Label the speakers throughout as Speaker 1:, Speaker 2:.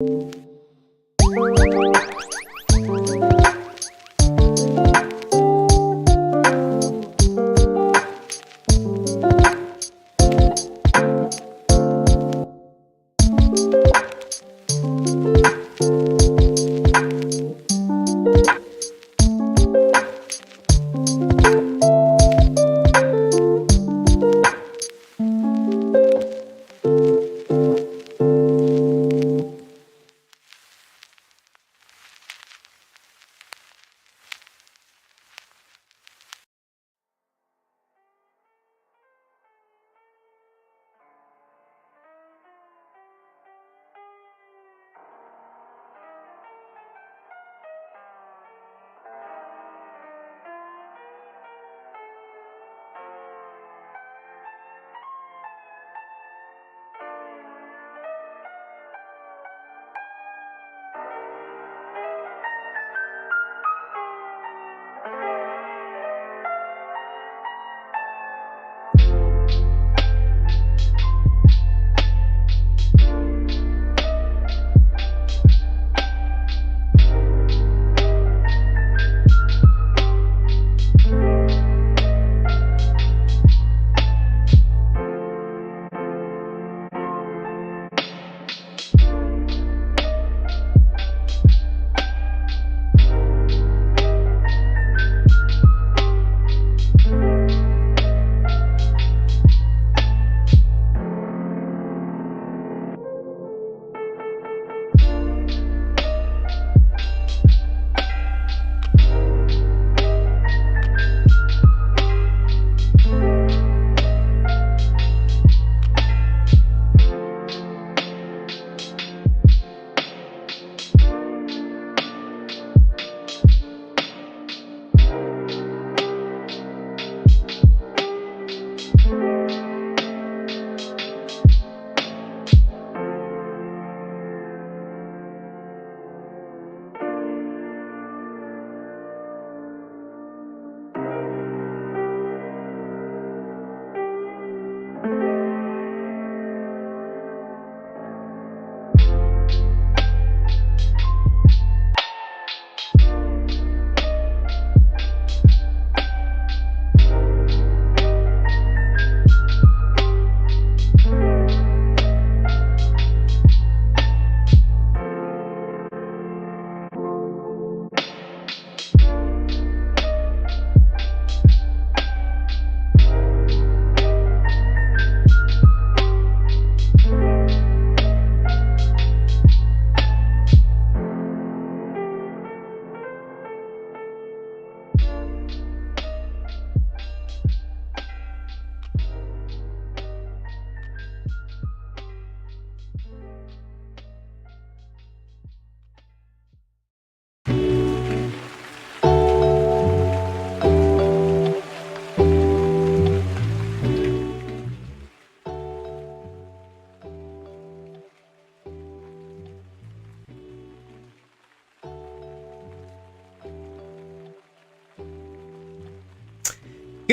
Speaker 1: Good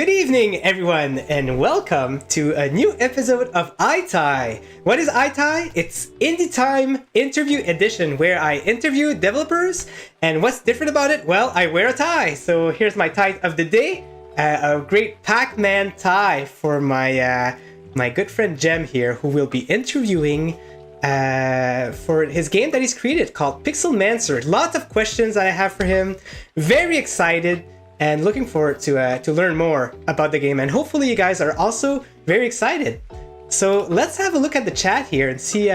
Speaker 1: evening, everyone, and welcome to a new episode of iTie. What is iTie? It's Indie Time Interview Edition, where I interview developers. And what's different about it? Well, I wear a tie. So here's my tie of the day, a great Pac-Man tie for my my good friend Jem here, who will be interviewing for his game that he's created called Pixelmancer. Lots of questions that I have for him. Very excited. And looking forward to learn more about the game, and hopefully you guys are also very excited. So let's have a look at the chat here and see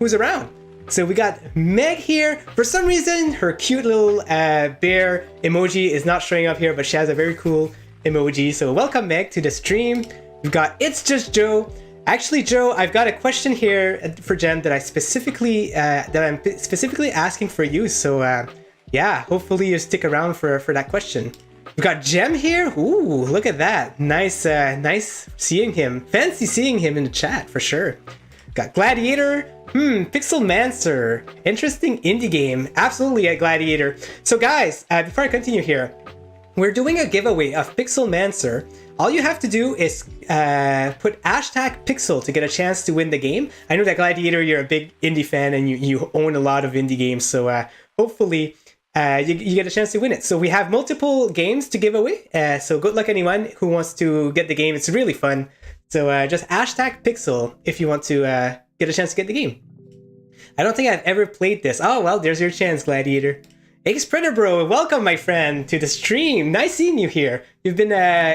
Speaker 1: who's around. So we got Meg here. For some reason, her cute little bear emoji is not showing up here, but she has a very cool emoji. So welcome, Meg, to the stream. We've got It's Just Joe. Actually, Joe, I've got a question here for Jen that I'm specifically asking for you. So yeah, hopefully you stick around for that question. We've got Jem here. Ooh, look at that. Nice seeing him. Fancy seeing him in the chat, for sure. Got Gladiator. Pixelmancer. Interesting indie game. Absolutely a Gladiator. So guys, before I continue here, we're doing a giveaway of Pixelmancer. All you have to do is put hashtag Pixel to get a chance to win the game. I know that Gladiator, you're a big indie fan and you own a lot of indie games, so hopefully you get a chance to win it. So we have multiple games to give away, so good luck anyone who wants to get the game. It's really fun. So just hashtag Pixel if you want to get a chance to get the game. I don't think I've ever played this. Oh, well, there's your chance, Gladiator. Ace Printer Bro, welcome, my friend, to the stream. Nice seeing you here. You've been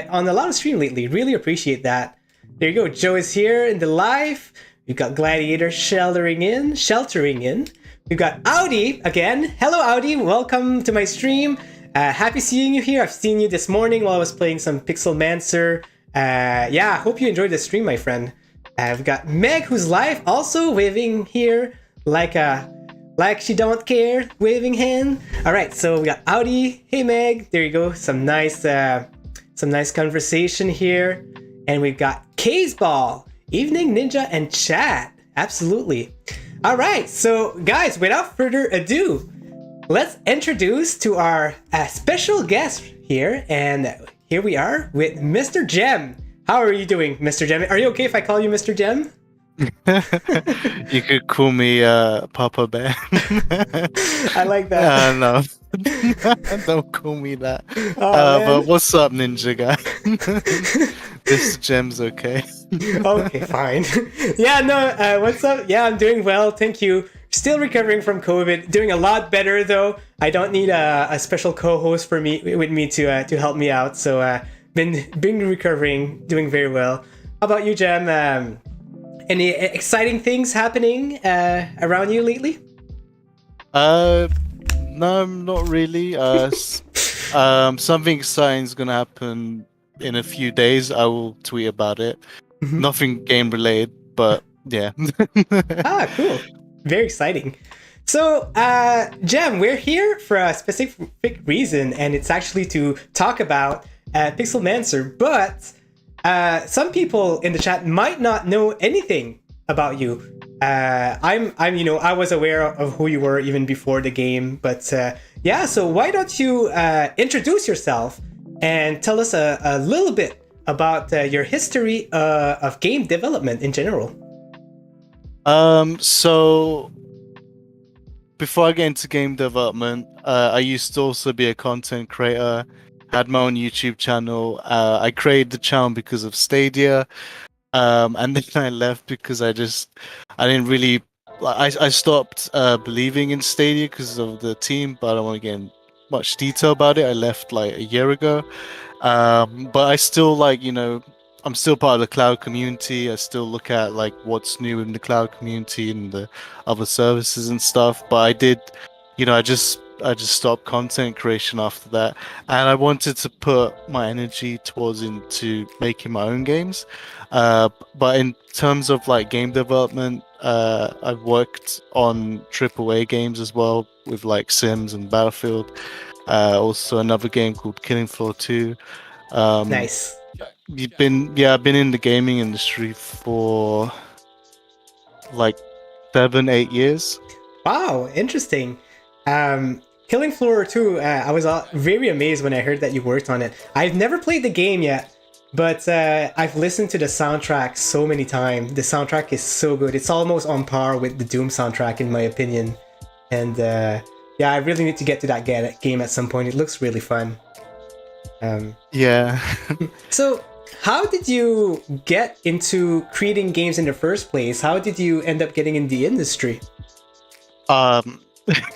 Speaker 1: on a lot of stream lately. Really appreciate that. There you go. Joe is here in the live. We've got Gladiator sheltering in. We've got Audi again. Hello, Audi. Welcome to my stream. Happy seeing you here. I've seen you this morning while I was playing some Pixelmancer. Yeah, hope you enjoyed the stream, my friend. We've got Meg, who's live, also waving here like she don't care, waving hand. All right, so we got Audi. Hey, Meg. There you go. Some nice conversation here. And we've got Ball, Evening Ninja, and Chat. Absolutely. All right, so guys, without further ado, let's introduce to our special guest here. And here we are with Mr. Gem. How are you doing, Mr. Gem? Are you okay if I call you Mr. Gem?
Speaker 2: You could call me Papa Bear.
Speaker 1: I like that.
Speaker 2: No, don't call me that.
Speaker 1: Oh,
Speaker 2: but what's up, Ninja guy? This Gem's okay.
Speaker 1: Okay, fine. Yeah, no, what's up? Yeah, I'm doing well, thank you. Still recovering from COVID. Doing a lot better though. I don't need a special co-host with me to help me out. So been recovering, doing very well. How about you, Gem? Any exciting things happening around you lately?
Speaker 2: No, not really. Something exciting is gonna happen in a few days. I will tweet about it. Nothing game related, but yeah.
Speaker 1: Ah, cool. Very exciting. So, Gem, we're here for a specific reason, and it's actually to talk about Pixelmancer, but some people in the chat might not know anything about you. I was aware of who you were even before the game, but yeah, so why don't you introduce yourself and tell us a little bit about your history of game development in general.
Speaker 2: So before I get into game development, I used to also be a content creator, had my own YouTube channel. I created the channel because of Stadia, and then I left because I didn't really, I stopped believing in Stadia because of the team, but I don't want to get in much detail about it. I left like a year ago, but I still I'm still part of the cloud community. I still look at like what's new in the cloud community and the other services and stuff. But I did, I just stopped content creation after that, and I wanted to put my energy towards into making my own games. But in terms of like game development, I've worked on AAA games as well with like Sims and Battlefield. Also another game called Killing Floor 2.
Speaker 1: Nice.
Speaker 2: I've been in the gaming industry for like 7-8 years.
Speaker 1: Wow, interesting. Killing Floor 2, I was very amazed when I heard that you worked on it. I've never played the game yet, but I've listened to the soundtrack so many times. The soundtrack is so good. It's almost on par with the Doom soundtrack, in my opinion. And yeah, I really need to get to that game at some point. It looks really fun.
Speaker 2: Yeah.
Speaker 1: So, how did you get into creating games in the first place? How did you end up getting in the industry?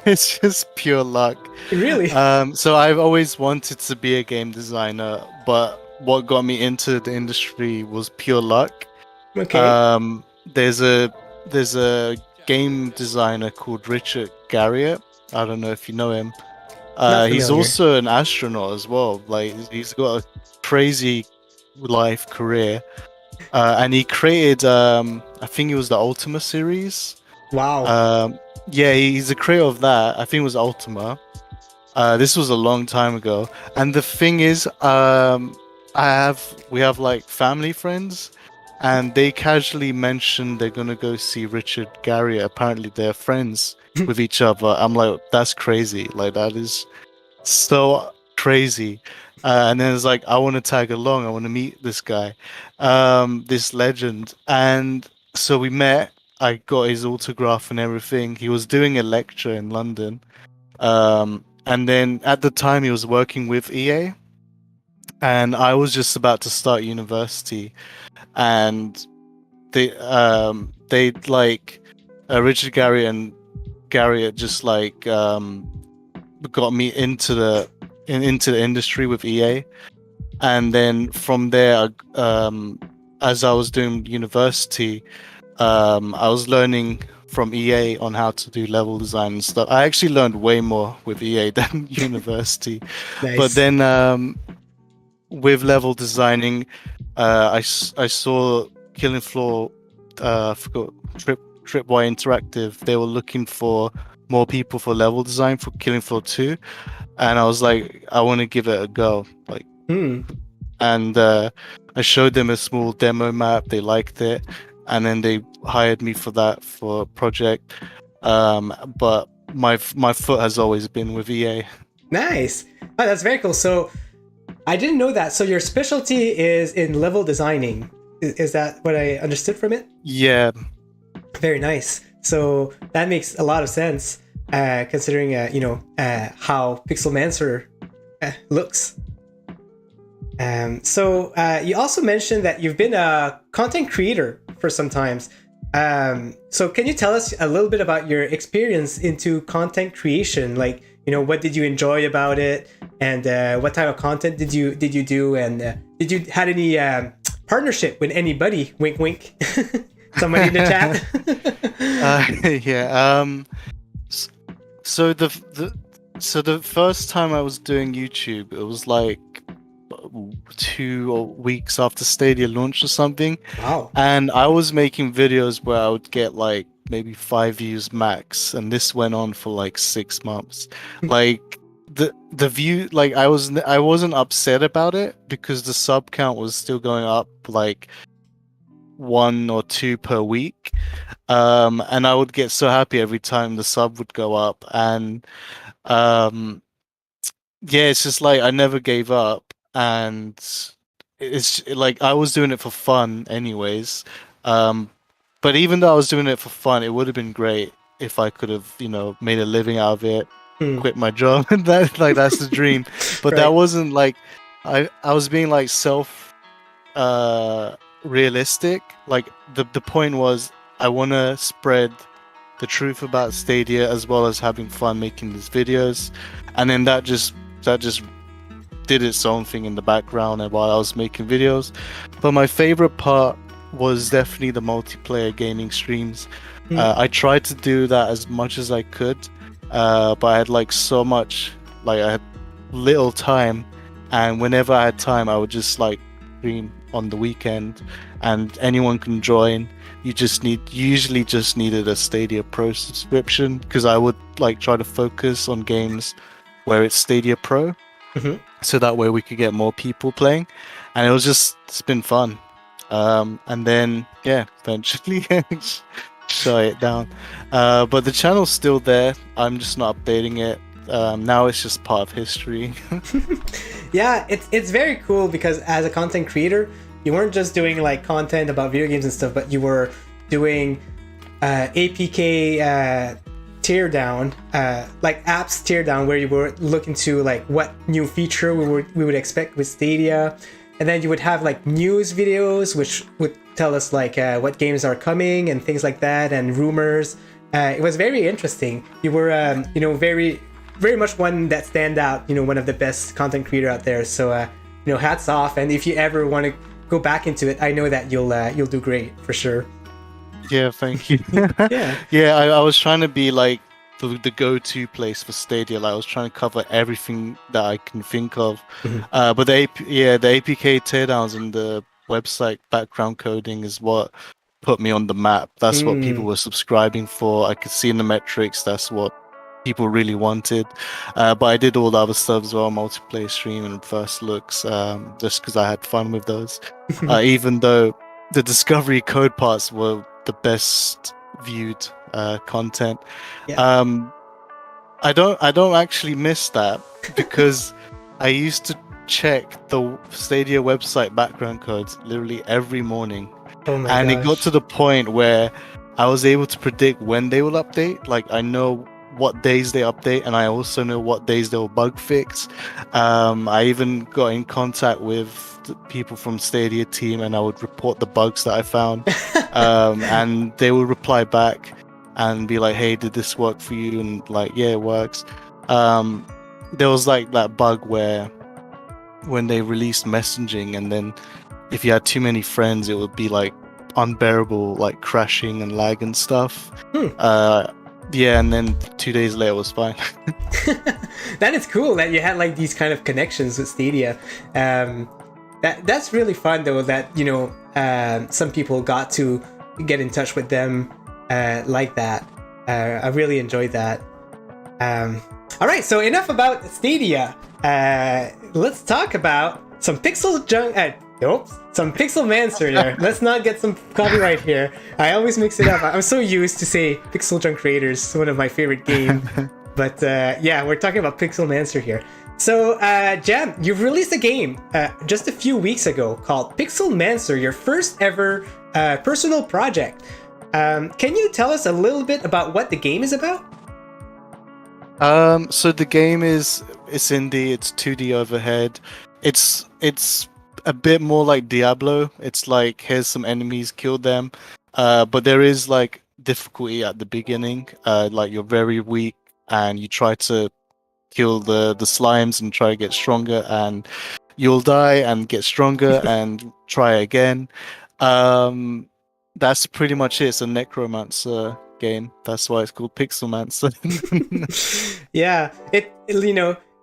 Speaker 2: It's just pure luck.
Speaker 1: Really?
Speaker 2: So I've always wanted to be a game designer, but what got me into the industry was pure luck.
Speaker 1: Okay.
Speaker 2: There's a game designer called Richard Garriott. I don't know if you know him. He's also an astronaut as well. Like he's got a crazy life career, and he created I think it was the Ultima series.
Speaker 1: Wow.
Speaker 2: Yeah, he's a creator of that. I think it was Ultima. This was a long time ago. And the thing is, we have like family friends, and they casually mentioned they're gonna go see Richard Garriott. Apparently, they're friends with each other. I'm like, that's crazy. Like that is so. crazy. And then it's like, I want to tag along. I want to meet this guy, this legend. And so we met. I got his autograph and everything. He was doing a lecture in London. And then at the time, he was working with EA. And I was just about to start university. And they like, Richard Garriott and Garriott just like, got me into the industry with EA, and then from there, as I was doing university, I was learning from EA on how to do level design and stuff. I actually learned way more with EA than university.
Speaker 1: Nice.
Speaker 2: But then with level designing, I saw Killing Floor, forgot Tripwire Interactive. They were looking for more people for level design for Killing Floor 2, and I was like, I want to give it a go. Like, and I showed them a small demo map. They liked it, and then they hired me for a project. But my foot has always been with EA.
Speaker 1: Nice. Oh, that's very cool. So I didn't know that. So your specialty is in level designing. Is that what I understood from it?
Speaker 2: Yeah.
Speaker 1: Very nice. So that makes a lot of sense, considering how Pixelmancer looks. So you also mentioned that you've been a content creator for some times. So can you tell us a little bit about your experience into content creation? Like, what did you enjoy about it, and what type of content did you do, and did you had any partnership with anybody? Wink, wink. Somebody in the chat.
Speaker 2: Yeah. So the first time I was doing YouTube, it was like 2 weeks after Stadia launched or something.
Speaker 1: Wow.
Speaker 2: And I was making videos where I would get like maybe 5 views max, and this went on for like 6 months. Like the view, like I wasn't upset about it because the sub count was still going up like 1 or 2 per week, and I would get so happy every time the sub would go up. And yeah, it's just like I never gave up, and it's like I was doing it for fun anyways. But even though I was doing it for fun, it would have been great if I could have made a living out of it, quit my job. And that's the dream. But
Speaker 1: Right.
Speaker 2: that wasn't like I was being like self realistic. Like the point was, I want to spread the truth about Stadia as well as having fun making these videos, and then that just did its own thing in the background and while I was making videos. But my favorite part was definitely the multiplayer gaming streams. I tried to do that as much as I could, but I had like so much, like I had little time, and whenever I had time I would just like stream on the weekend, and anyone can join. You usually just needed a Stadia Pro subscription, because I would like try to focus on games where it's Stadia Pro, so that way we could get more people playing, and it's been fun. And then eventually shut it down. But the channel's still there. I'm just not updating it. Now it's just part of history.
Speaker 1: Yeah, it's very cool because as a content creator, you weren't just doing like content about video games and stuff, but you were doing APK teardown, like apps teardown, where you were looking to like what new feature we would expect with Stadia, and then you would have like news videos which would tell us like what games are coming and things like that, and rumors. It was very interesting. You were very much one that stand out, one of the best content creator out there. So hats off, and if you ever want to go back into it, I know that you'll do great for sure.
Speaker 2: Yeah, thank you.
Speaker 1: Yeah.
Speaker 2: Yeah, I was trying to be like the go-to place for Stadia. Like I was trying to cover everything that I can think of. But the APK teardowns and the website background coding is what put me on the map. That's what people were subscribing for. I could see in the metrics that's what people really wanted. But I did all the other stuff as well, multiplayer stream and first looks, just because I had fun with those. Even though the discovery code parts were the best viewed content.
Speaker 1: Yeah.
Speaker 2: I don't actually miss that, because I used to check the Stadia website background codes literally every morning.
Speaker 1: Oh my
Speaker 2: And it got
Speaker 1: gosh.
Speaker 2: to the point where I was able to predict when they will update. Like I know what days they update, and I also know what days they'll bug fix. I even got in contact with the people from Stadia team, and I would report the bugs that I found. And they would reply back and be like, "Hey, did this work for you?" And like, "Yeah, it works." There was like that bug where when they released messaging, and then if you had too many friends, it would be like unbearable, like crashing and lag and stuff. Yeah, and then 2 days later it was fine.
Speaker 1: That is cool that you had like these kind of connections with Stadia. That's really fun though. That some people got to get in touch with them like that. I really enjoyed that. All right, so enough about Stadia. Let's talk about some some Pixelmancer here. Let's not get some copyright here. I always mix it up. I'm so used to say Pixel Junk Creators, one of my favorite games. But yeah, we're talking about Pixelmancer here. So, Jam, you've released a game just a few weeks ago called Pixelmancer, your first ever personal project. Can you tell us a little bit about what the game is about?
Speaker 2: So the game it's indie, it's 2D overhead. It's a bit more like Diablo. It's like here's some enemies, kill them. But there is like difficulty at the beginning. Like you're very weak and you try to kill the slimes and try to get stronger, and you'll die and get stronger and try again. That's pretty much it. It's a necromancer game. That's why it's called Pixelmancer.
Speaker 1: Yeah,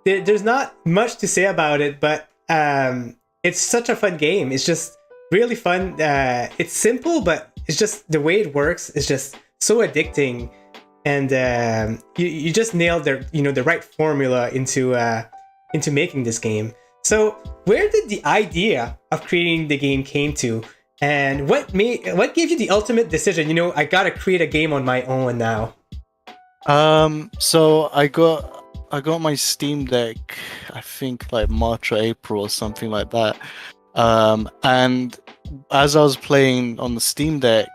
Speaker 1: there's not much to say about it, but it's such a fun game. It's just really fun. It's simple, but it's just the way it works is just so addicting, and you just nailed the right formula into making this game. So where did the idea of creating the game came to? And what gave you the ultimate decision? I gotta create a game on my own now.
Speaker 2: So I got my Steam Deck, I think like March or April or something like that. And as I was playing on the Steam Deck,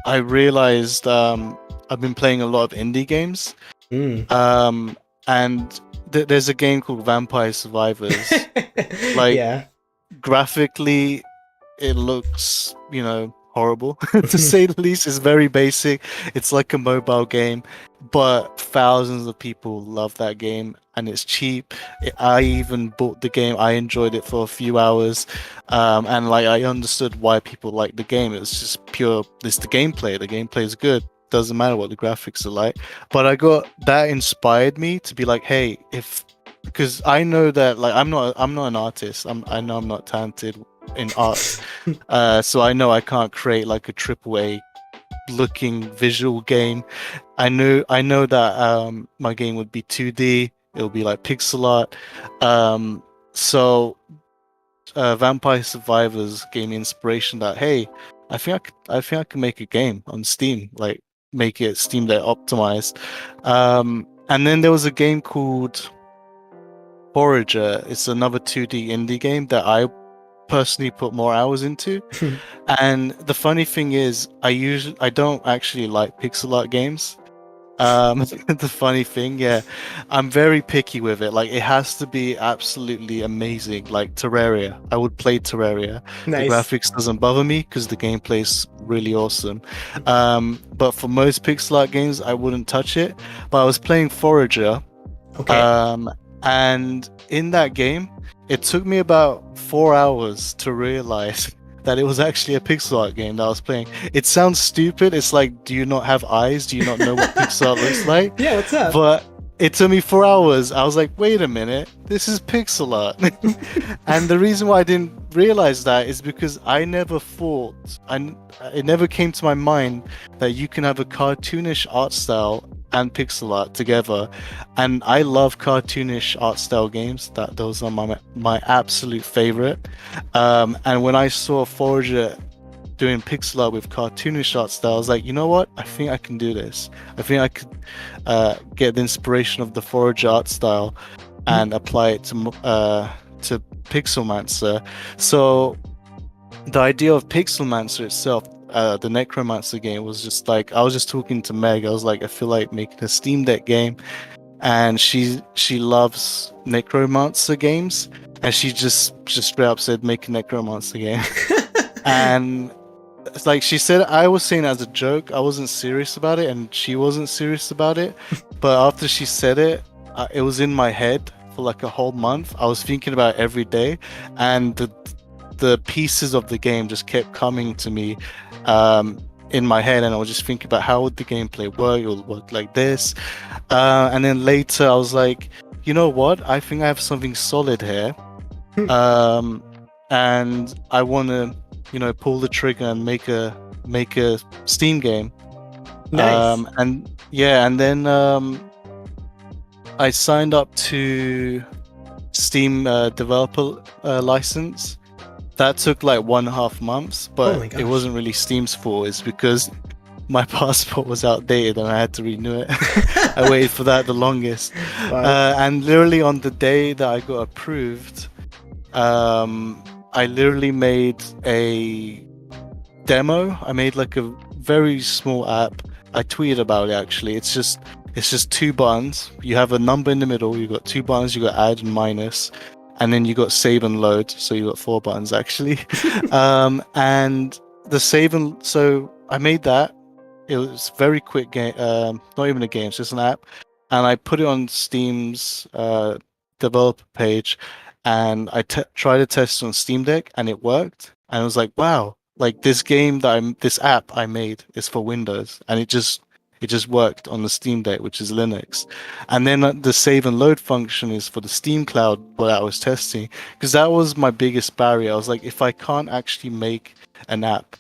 Speaker 2: I realized I've been playing a lot of indie games. And there's a game called Vampire Survivors. Like
Speaker 1: Yeah.
Speaker 2: graphically, it looks, horrible to say the least. It's very basic. It's like a mobile game, but thousands of people love that game, and it's cheap. I even bought the game. I enjoyed it for a few hours, and like I understood why people like the game. It was just pure. It's the gameplay. The gameplay is good. Doesn't matter what the graphics are like. But I got that inspired me to be like, hey, because I know that like I'm not an artist. I know I'm not talented in art, so I know I can't create like a AAA looking visual game. I know that my game would be 2D. It'll be like pixel art. So Vampire Survivors gave me inspiration that hey, I think I can make a game on Steam, like make it Steam Deck optimized. And then there was a game called Forager. It's another 2D indie game that I personally put more hours into. And the funny thing is I don't actually like pixel art games. The funny thing, yeah, I'm very picky with it. Like it has to be absolutely amazing, like Terraria. I would play Terraria.
Speaker 1: Nice.
Speaker 2: The graphics doesn't bother me because the gameplay is really awesome. But for most pixel art games I wouldn't touch it. But I was playing Forager.
Speaker 1: Okay.
Speaker 2: And in that game, it took me about 4 hours to realize that it was actually a pixel art game that I was playing. It sounds stupid. It's like, do you not have eyes? Do you not know what pixel art looks like?
Speaker 1: Yeah, what's up?
Speaker 2: But it took me 4 hours. I was like, wait a minute, this is pixel art. And the reason why I didn't realize that is because I never thought, it never came to my mind that you can have a cartoonish art style and pixel art together. And I love cartoonish art style games. Those are my absolute favorite. And when I saw Forager doing pixel art with cartoonish art style, I was like, you know what? I think I can do this. I think I could get the inspiration of the Forager art style and apply it to Pixelmancer. So the idea of Pixelmancer itself, the necromancer game, was just like, I was just talking to Meg. I was like, I feel like making a Steam Deck game, and she loves necromancer games, and she just straight up said, make a necromancer game. And it's like, she said, I was saying it as a joke, I wasn't serious about it, and she wasn't serious about it. But after she said it, it was in my head for like a whole month. I was thinking about it every day, and the pieces of the game just kept coming to me in my head, and I was just thinking about how would the gameplay work. It will work like this, and then later I was like, you know what? I think I have something solid here, and I want to, pull the trigger and make a Steam game.
Speaker 1: Nice.
Speaker 2: And then I signed up to Steam developer license. That took like 1.5 months,
Speaker 1: Oh
Speaker 2: but
Speaker 1: my
Speaker 2: it
Speaker 1: gosh.
Speaker 2: wasn't really Steam's fault. It's because my passport was outdated and I had to renew it. I waited for that the longest.
Speaker 1: Wow.
Speaker 2: And literally on the day that I got approved, I literally made a demo. I made like a very small app. I tweeted about it actually. It's just 2 buttons. You have a number in the middle. You got 2 buttons. You got add and minus, and then you got save and load. So you got 4 buttons actually. And the save and so I made that. It was very quick game. Not even a game. It's just an app, and I put it on Steam's developer page, and I tried to test on Steam Deck, and it worked. And I was like, wow, like this app I made is for Windows, and it just worked on the Steam Deck, which is Linux. And then the save and load function is for the Steam Cloud, what I was testing, because that was my biggest barrier. I was like, if I can't actually make an app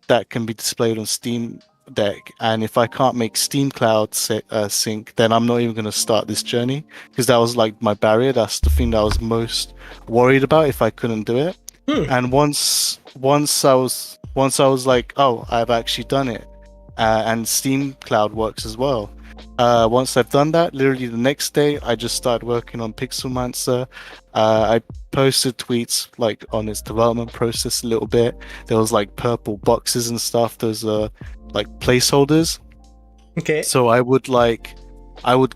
Speaker 2: that can be displayed on Steam Deck, and if I can't make Steam Cloud sync, then I'm not even going to start this journey, because that was like my barrier. That's the thing that I was most worried about if I couldn't do it. And once I was like, oh, I've actually done it, and Steam Cloud works as well. Once I've done that, literally the next day, I just started working on Pixelmancer. I posted tweets like on its development process a little bit. There was like purple boxes and stuff. Those are like placeholders.
Speaker 1: Okay.
Speaker 2: So I would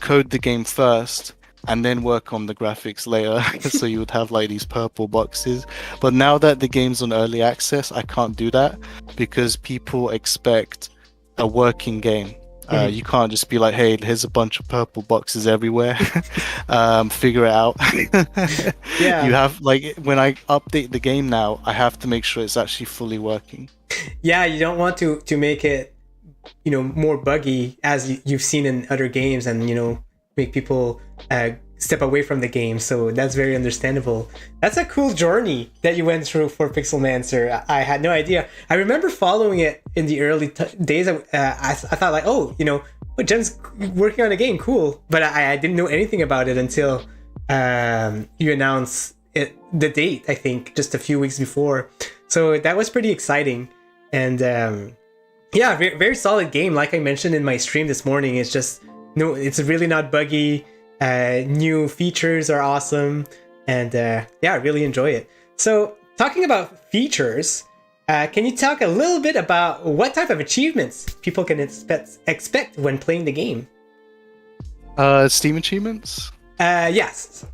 Speaker 2: code the game first and then work on the graphics later. So you would have like these purple boxes. But now that the game's on early access, I can't do that because people expect a working game. You can't just be like, hey, here's a bunch of purple boxes everywhere. Figure it out.
Speaker 1: Yeah.
Speaker 2: You have, like, when I update the game now, I have to make sure it's actually fully working.
Speaker 1: Yeah, you don't want to make it, more buggy as you've seen in other games, and make people step away from the game. So that's very understandable. That's a cool journey that you went through for Pixelmancer. I had no idea. I remember following it in the early days. I thought like, oh, Jen's working on a game, cool. But I didn't know anything about it until you announced the date, I think, just a few weeks before. So that was pretty exciting. And yeah, very, very solid game. Like I mentioned in my stream this morning, it's really not buggy. New features are awesome, and yeah, I really enjoy it. So, talking about features, can you talk a little bit about what type of achievements people can expect when playing the game?
Speaker 2: Steam achievements?
Speaker 1: Yes.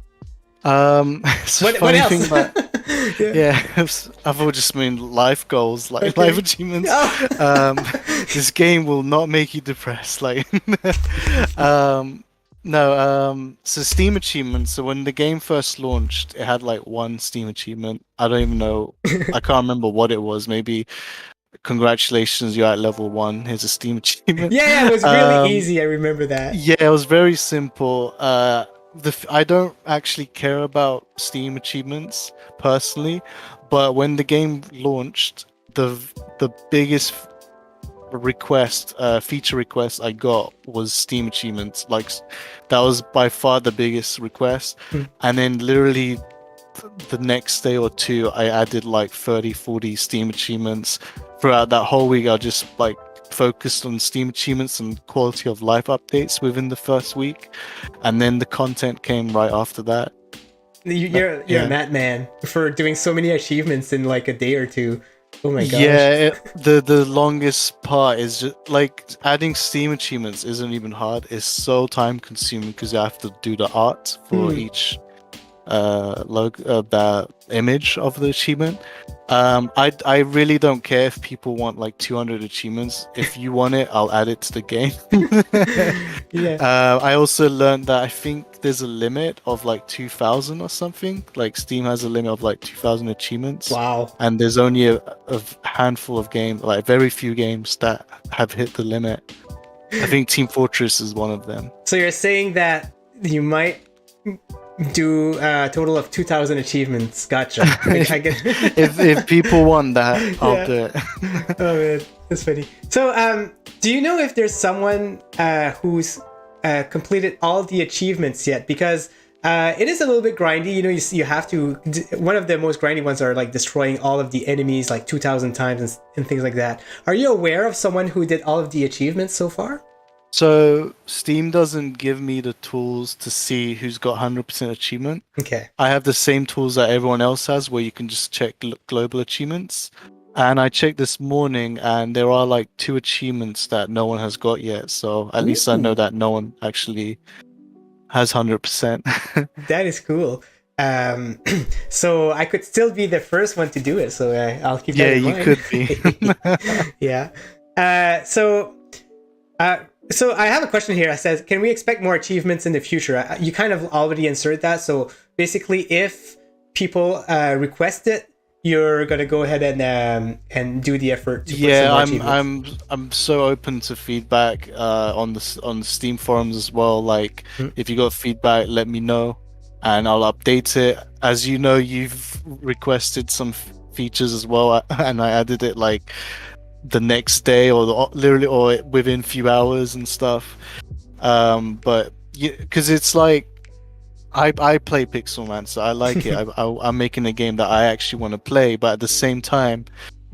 Speaker 2: It's a
Speaker 1: What
Speaker 2: funny
Speaker 1: else?
Speaker 2: thing about I thought just mean life goals, like life achievements.
Speaker 1: Oh.
Speaker 2: This game will not make you depressed. Like, no. So Steam achievements. So when the game first launched, it had like one Steam achievement. I don't even know. I can't remember what it was. Maybe congratulations, you're at level 1. Here's a Steam achievement.
Speaker 1: Yeah, it was really easy. I remember that.
Speaker 2: Yeah, it was very simple. I don't actually care about Steam achievements personally, but when the game launched, the biggest feature request I got was Steam achievements. Like, that was by far the biggest request. And then literally the next day or two, I added like 30-40 Steam achievements. Throughout that whole week, I just like focused on Steam achievements and quality of life updates within the first week, and then the content came right after that.
Speaker 1: You're a madman for doing so many achievements in like a day or two. Oh my gosh.
Speaker 2: Yeah, the longest part is just like adding Steam achievements isn't even hard. It's so time consuming because you have to do the art for each that image of the achievement. I really don't care if people want like 200 achievements. If you want it, I'll add it to the game.
Speaker 1: Yeah.
Speaker 2: I also learned that I think there's a limit of like 2,000 or something. Like Steam has a limit of like 2,000 achievements.
Speaker 1: Wow.
Speaker 2: And there's only a handful of games, like very few games that have hit the limit. I think Team Fortress is one of them.
Speaker 1: So you're saying that you might do a total of 2,000 achievements. Gotcha. I get
Speaker 2: if people want that, I'll do it.
Speaker 1: Oh man, that's funny. So do you know if there's someone who's completed all the achievements yet? Because it is a little bit grindy. You know, you have to. One of the most grindy ones are like destroying all of the enemies like 2,000 times and things like that. Are you aware of someone who did all of the achievements so far?
Speaker 2: So Steam doesn't give me the tools to see who's got 100% achievement.
Speaker 1: Okay.
Speaker 2: I have the same tools that everyone else has, where you can just check global achievements. And I checked this morning, and there are like 2 achievements that no one has got yet. So at least I know that no one actually has 100%.
Speaker 1: That is cool. So I could still be the first one to do it. So I'll keep that in mind.
Speaker 2: Yeah, you could be.
Speaker 1: Yeah. So I have a question here. It says, can we expect more achievements in the future? You kind of already answered that. So basically, if people request it, you're gonna go ahead and do the effort to put some more achievements.
Speaker 2: I'm so open to feedback on the Steam forums as well. Like, if you got feedback, let me know, and I'll update it. As you know, you've requested some features as well, and I added it like the next day or within few hours and stuff. But because it's like I play Pixelmancer, I like it. I'm making a game that I actually want to play, but at the same time,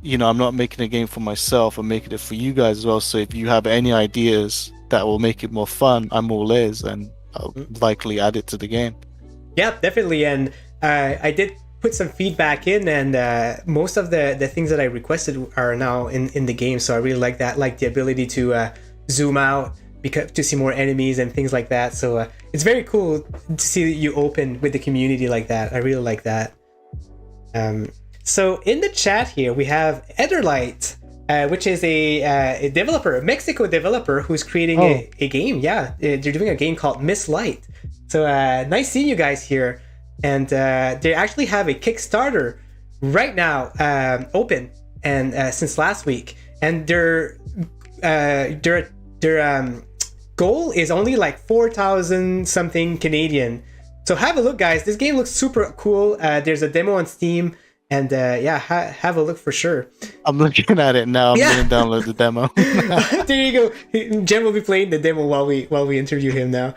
Speaker 2: you know, I'm not making a game for myself. I'm making it for you guys as well. So if you have any ideas that will make it more fun, I'm all ears, and I'll likely add it to the game.
Speaker 1: Yeah, definitely. And I did put some feedback in, and most of the things that I requested are now in the game. So I really like that, like the ability to zoom out to see more enemies and things like that. So it's very cool to see you open with the community like that. I really like that. So in the chat here we have Ederlight, which is a developer, a Mexico developer who's creating a game. Yeah, they're doing a game called Miss Light. So nice seeing you guys here. And they actually have a Kickstarter right now open, and since last week, and their goal is only like 4,000 something Canadian. So have a look, guys. This game looks super cool. There's a demo on Steam, and yeah, have a look for sure. I'm
Speaker 2: looking at it now. I'm gonna download the demo.
Speaker 1: There you go. Jem will be playing the demo while we interview him now.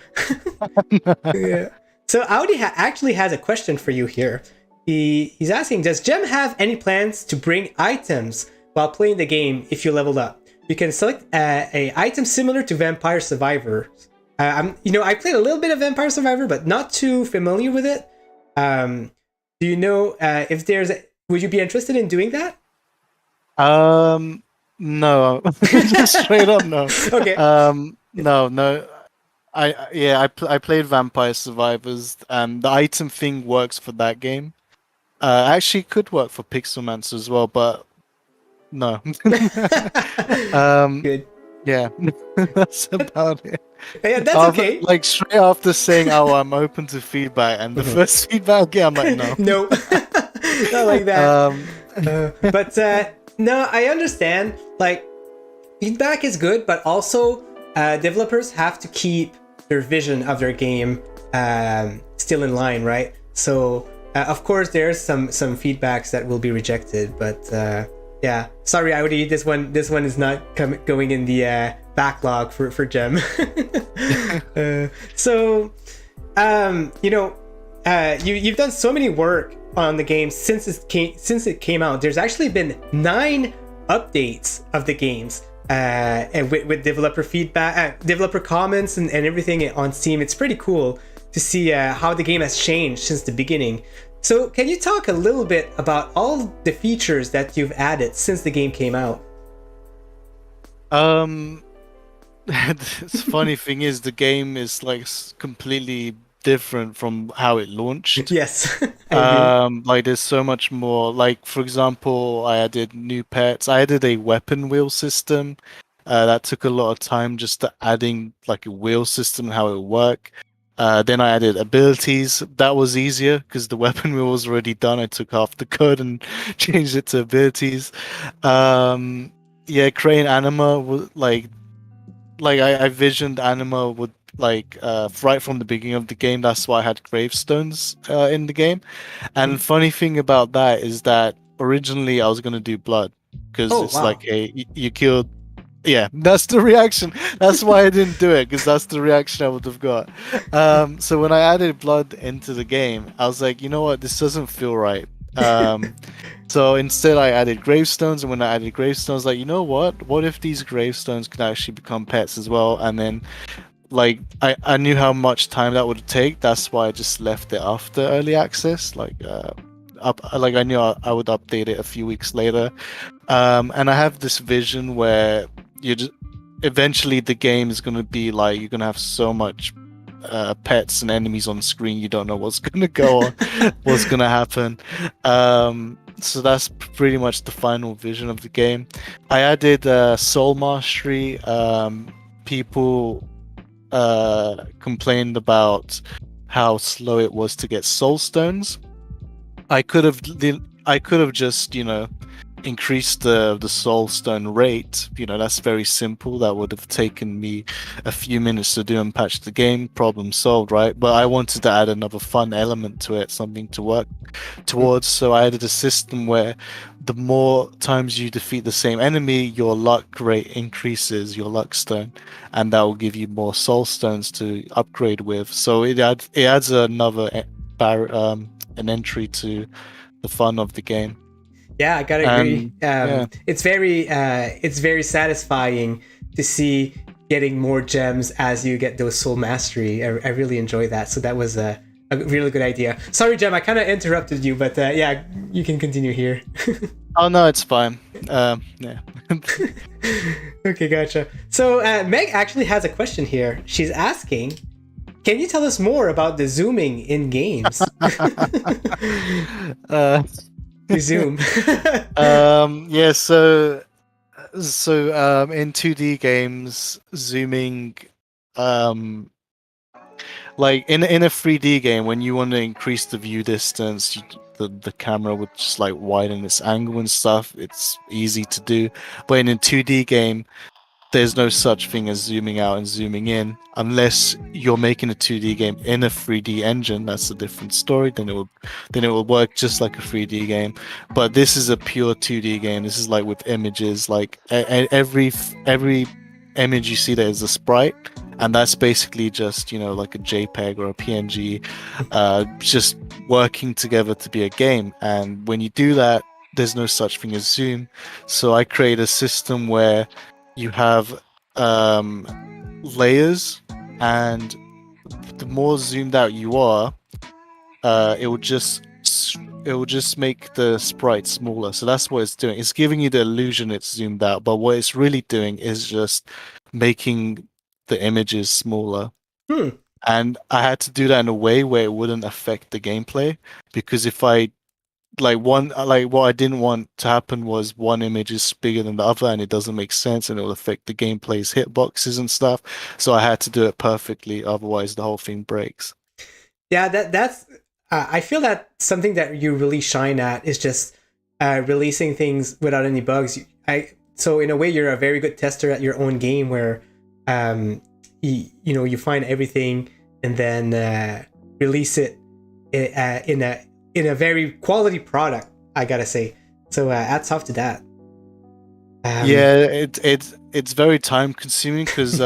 Speaker 1: Yeah. So Audi actually has a question for you here. He's asking, does Jem have any plans to bring items while playing the game if you leveled up? You can select a item similar to Vampire Survivor. I played a little bit of Vampire Survivor, but not too familiar with it. Do you know if would you be interested in doing that?
Speaker 2: No. Straight up, no.
Speaker 1: Okay.
Speaker 2: No. I played Vampire Survivors, and the item thing works for that game. Actually, could work for Pixelmancer as well, but no.
Speaker 1: Good.
Speaker 2: Yeah, that's about it.
Speaker 1: Yeah, that's okay.
Speaker 2: Like straight after saying, "Oh, I'm open to feedback," and the first feedback I get, I'm like, "No,
Speaker 1: no, not like that." But no, I understand. Like, feedback is good, but also developers have to keep their vision of their game still in line, right? So of course there's some feedbacks that will be rejected, but yeah, sorry Audi, this one is not going in the backlog for Jem. So you've done so many work on the game since it came out. There's actually been 9 updates of the games. and with developer feedback, developer comments, and everything on Steam. It's pretty cool to see how the game has changed since the beginning. So, can you talk a little bit about all the features that you've added since the game came out?
Speaker 2: The funny thing is the game is like completely different from how it launched.
Speaker 1: Yes, I agree.
Speaker 2: Like there's so much more. Like for example, I added new pets. I added a weapon wheel system. That took a lot of time just to adding like a wheel system and how it would work. Then I added abilities. That was easier because the weapon wheel was already done. I took half the code and changed it to abilities. Um, yeah, creating anima was I visioned anima would right from the beginning of the game. That's why I had gravestones in the game. And funny thing about that is that originally I was gonna do blood because
Speaker 1: Oh,
Speaker 2: it's
Speaker 1: wow.
Speaker 2: like you killed. Yeah, that's the reaction. That's why I didn't do it because that's the reaction I would have got. So when I added blood into the game, I was like, you know what, this doesn't feel right. Um, so instead, I added gravestones, and when I added gravestones, like, you know what? What if these gravestones could actually become pets as well? And then, like, I knew how much time that would take. That's why I just left it after early access. I knew I would update it a few weeks later. And I have this vision where you just eventually the game is gonna be like you're gonna have so much pets and enemies on screen you don't know what's gonna go on, what's gonna happen. So that's pretty much the final vision of the game. I added soul mastery. People complained about how slow it was to get soul stones. I could have just increased the soul stone rate. That's very simple. That would have taken me a few minutes to do and patch the game. Problem solved, right? But I wanted to add another fun element to it, something to work towards. So I added a system where the more times you defeat the same enemy, your luck rate increases, your luck stone, and that will give you more soul stones to upgrade with. So it adds an entry to the fun of the game.
Speaker 1: Yeah, I gotta agree.
Speaker 2: And yeah,
Speaker 1: It's very satisfying to see getting more gems as you get those soul mastery. I really enjoy that. So that was a really good idea. Sorry, Gem, I kind of interrupted you, but yeah, you can continue here.
Speaker 2: oh no, it's fine. Yeah.
Speaker 1: Okay, gotcha. So Meg actually has a question here. She's asking, can you tell us more about the zooming in games?
Speaker 2: uh,
Speaker 1: You zoom.
Speaker 2: yeah. So in 2D games, zooming, um, like in a 3D game, when you want to increase the view distance, the camera would just like widen its angle and stuff. It's easy to do, but in a 2D game, there's no such thing as zooming out and zooming in unless you're making a 2D game in a 3D engine. That's a different story. Then it will work just like a 3D game. But this is a pure 2D game. This is like with images. Like every image you see there is a sprite, and that's basically just like a JPEG or a PNG, just working together to be a game. And when you do that, there's no such thing as zoom. So I create a system where you have layers, and the more zoomed out you are, it will just make the sprite smaller. So that's what it's doing. It's giving you the illusion it's zoomed out, but what it's really doing is just making the images smaller.
Speaker 1: Hmm.
Speaker 2: And I had to do that in a way where it wouldn't affect the gameplay, because if I what I didn't want to happen was one image is bigger than the other and it doesn't make sense and it will affect the gameplay's hitboxes and stuff. So I had to do it perfectly, otherwise the whole thing breaks.
Speaker 1: Yeah, that's. I feel that something that you really shine at is just releasing things without any bugs. So in a way, you're a very good tester at your own game, where you find everything and then release it in a very quality product. I gotta say. So hats off to that.
Speaker 2: Yeah, it's very time consuming because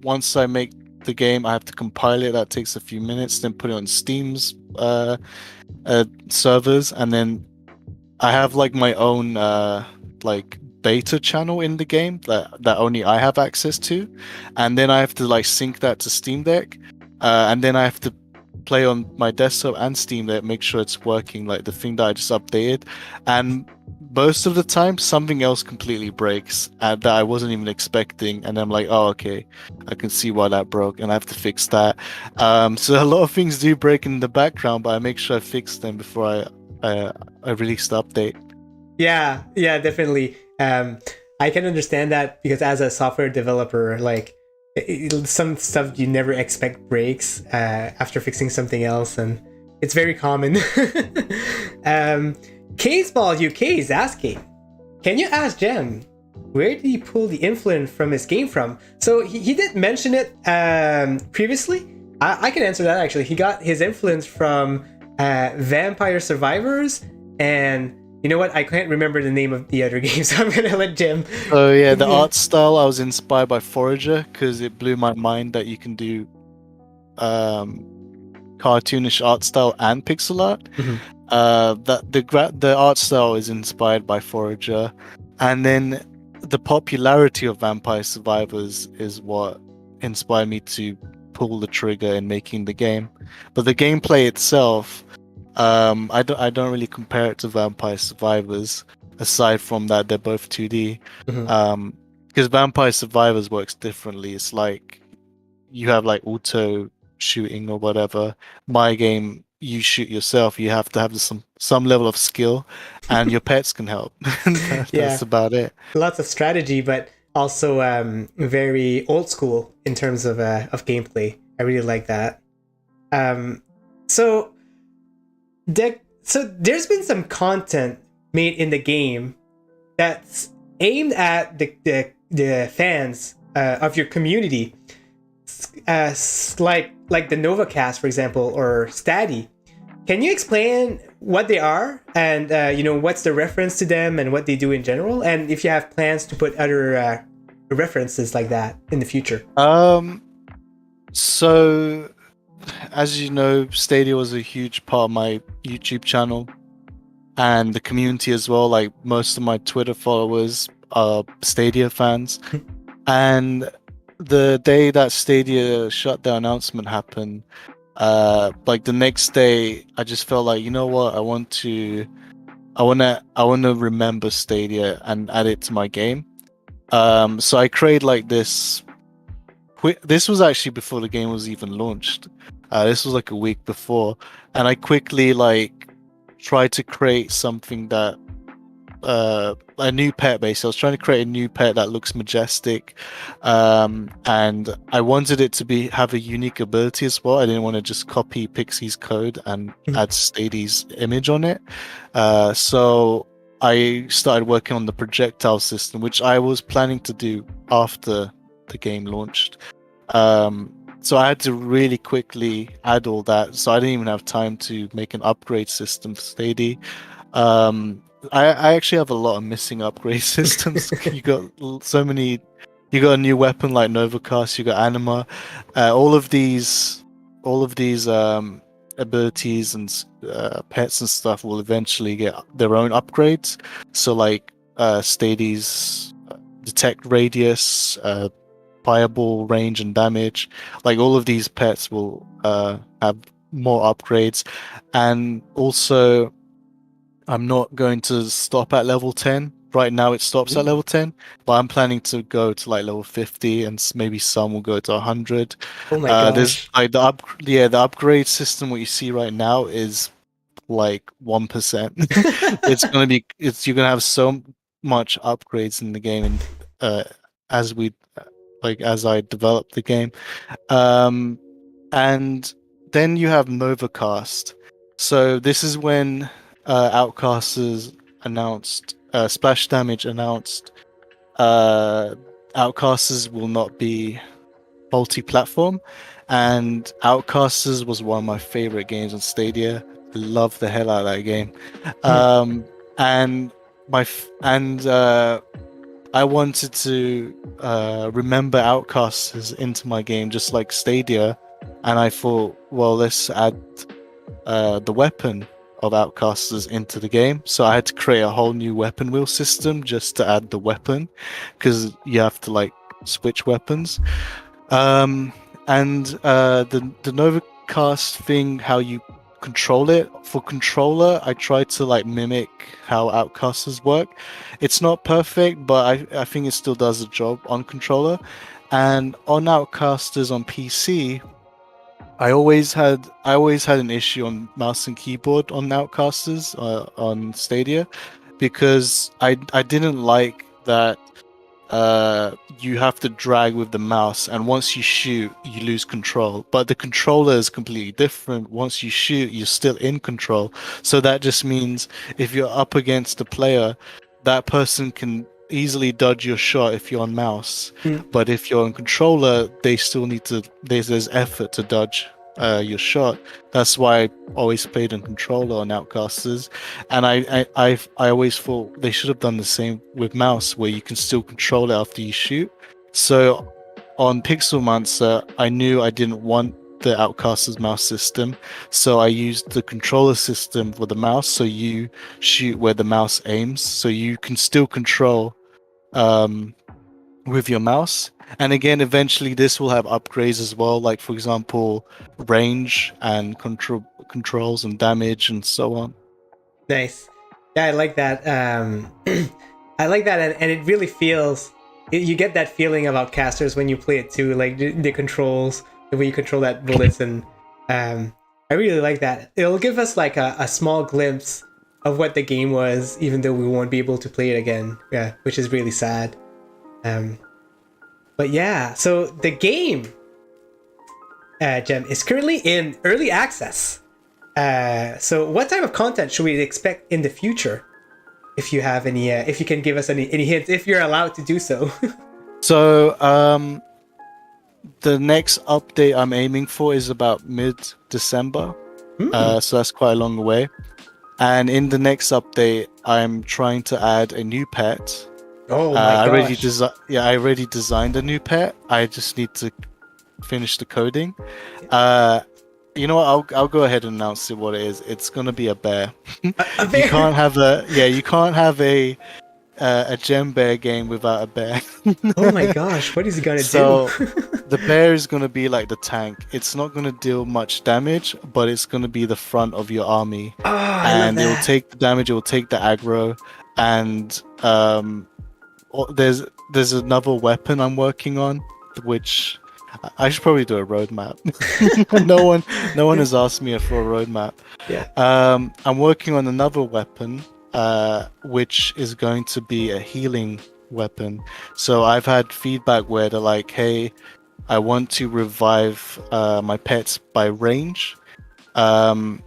Speaker 2: once I make the game, I have to compile it. That takes a few minutes. Then put it on Steam's servers, and then I have like my own like beta channel in the game that only I have access to, and then I have to like sync that to Steam Deck, and then I have to play on my desktop and Steam Deck, make sure it's working, like the thing that I just updated, and most of the time something else completely breaks that I wasn't even expecting, and I'm like, oh okay, I can see why that broke, and I have to fix that. So a lot of things do break in the background, but I make sure I fix them before I release the update.
Speaker 1: Yeah, definitely. I can understand that because as a software developer, like some stuff you never expect breaks after fixing something else, and it's very common. Caseball UK is asking, can you ask Jem where did he pull the influence from his game from? So he did mention it previously. I can answer that actually. He got his influence from Vampire Survivors, and you know what? I can't remember the name of the other game, so I'm gonna let Jim.
Speaker 2: Oh yeah, the art style, I was inspired by Forager because it blew my mind that you can do cartoonish art style and pixel art. The art style is inspired by Forager, and then the popularity of Vampire Survivors is what inspired me to pull the trigger in making the game. But the gameplay itself, I don't really compare it to Vampire Survivors. Aside from that, they're both 2D. Because Vampire Survivors works differently. It's like you have like auto shooting or whatever. My game, you shoot yourself. You have to have some level of skill, and your pets can help. That's about it.
Speaker 1: Lots of strategy, but also very old school in terms of gameplay. I really like that. So there's been some content made in the game that's aimed at the fans of your community, like the NovaCast, for example, or Staddy. Can you explain what they are and what's the reference to them and what they do in general, and if you have plans to put other references like that in the future?
Speaker 2: So as you know, Stadia was a huge part of my YouTube channel and the community as well. Like most of my Twitter followers are Stadia fans. And the day that Stadia shutdown announcement happened, like the next day, I just felt like, you know what, I want to remember Stadia and add it to my game. So I created like this. This was actually before the game was even launched. This was like a week before, and I quickly like tried to create something that a new pet base. I was trying to create a new pet that looks majestic, and I wanted it to have a unique ability as well. I didn't want to just copy Pixie's code and add Stadie's image on it. So I started working on the projectile system, which I was planning to do after the game launched. So I had to really quickly add all that. So I didn't even have time to make an upgrade system for Stadia. I actually have a lot of missing upgrade systems. You got so many. You got a new weapon like Novacast. You got Anima. All of these abilities and pets and stuff will eventually get their own upgrades. So like Stadia's detect radius, fireball range and damage. Like all of these pets will have more upgrades, and also I'm not going to stop at level 10. Right now it stops at level 10, but I'm planning to go to like level 50, and maybe some will go to 100.
Speaker 1: Oh my gosh.
Speaker 2: There's like the upgrade system. What you see right now is like 1%. You're gonna have so much upgrades in the game, and as I develop the game, and then you have Novacast. So this is when Outcasters announced, Splash Damage announced, Outcasters will not be multi-platform, and Outcasters was one of my favorite games on Stadia. I love the hell out of that game. I wanted to remember Outcasters into my game just like Stadia, and I thought, well, let's add the weapon of outcasters into the game, so I had to create a whole new weapon wheel system just to add the weapon, because you have to like switch weapons. And the Novacast thing, how you control it for controller, I tried to like mimic how outcasters work. It's not perfect, but I think it still does the job on controller. And on outcasters on PC, I always had an issue on mouse and keyboard on outcasters on Stadia, because I didn't like that you have to drag with the mouse, and once you shoot, you lose control. But the controller is completely different. Once you shoot, you're still in control. So that just means if you're up against a player, that person can easily dodge your shot if you're on mouse. But if you're on controller, they still need to. There's effort to dodge your shot. That's why I always played on controller on outcasters, and I always thought they should have done the same with mouse, where you can still control it after you shoot. So on Pixelmancer, I knew I didn't want the outcasters mouse system, so I used the controller system for the mouse. So you shoot where the mouse aims, so you can still control with your mouse. And again, eventually this will have upgrades as well, like for example, range and controls and damage and so on.
Speaker 1: Nice. Yeah, I like that. I like that, and it really feels. You get that feeling of Outcasters when you play it too, like the controls, the way you control that bullets, and I really like that. It'll give us like a small glimpse of what the game was, even though we won't be able to play it again. Yeah, which is really sad. But yeah, so the game, Gem, is currently in early access. So what type of content should we expect in the future? If you have any, if you can give us any hints, if you're allowed to do so.
Speaker 2: So the next update I'm aiming for is about mid-December. So that's quite a long way. And in the next update, I'm trying to add a new pet.
Speaker 1: Oh my gosh.
Speaker 2: I already designed a new pet. I just need to finish the coding. You know what? I'll go ahead and announce it what it is. It's gonna be a bear.
Speaker 1: A bear?
Speaker 2: You can't have a gem bear game without a bear.
Speaker 1: Oh my gosh, what is he gonna
Speaker 2: So
Speaker 1: do?
Speaker 2: the bear is gonna be like the tank. It's not gonna deal much damage, but it's gonna be the front of your army.
Speaker 1: Oh,
Speaker 2: And it will take the damage, it will take the aggro, and there's another weapon I'm working on, which I should probably do a roadmap. no one has asked me for a roadmap.
Speaker 1: Yeah.
Speaker 2: I'm working on another weapon, which is going to be a healing weapon. So I've had feedback where they're like, "Hey, I want to revive my pets by range," and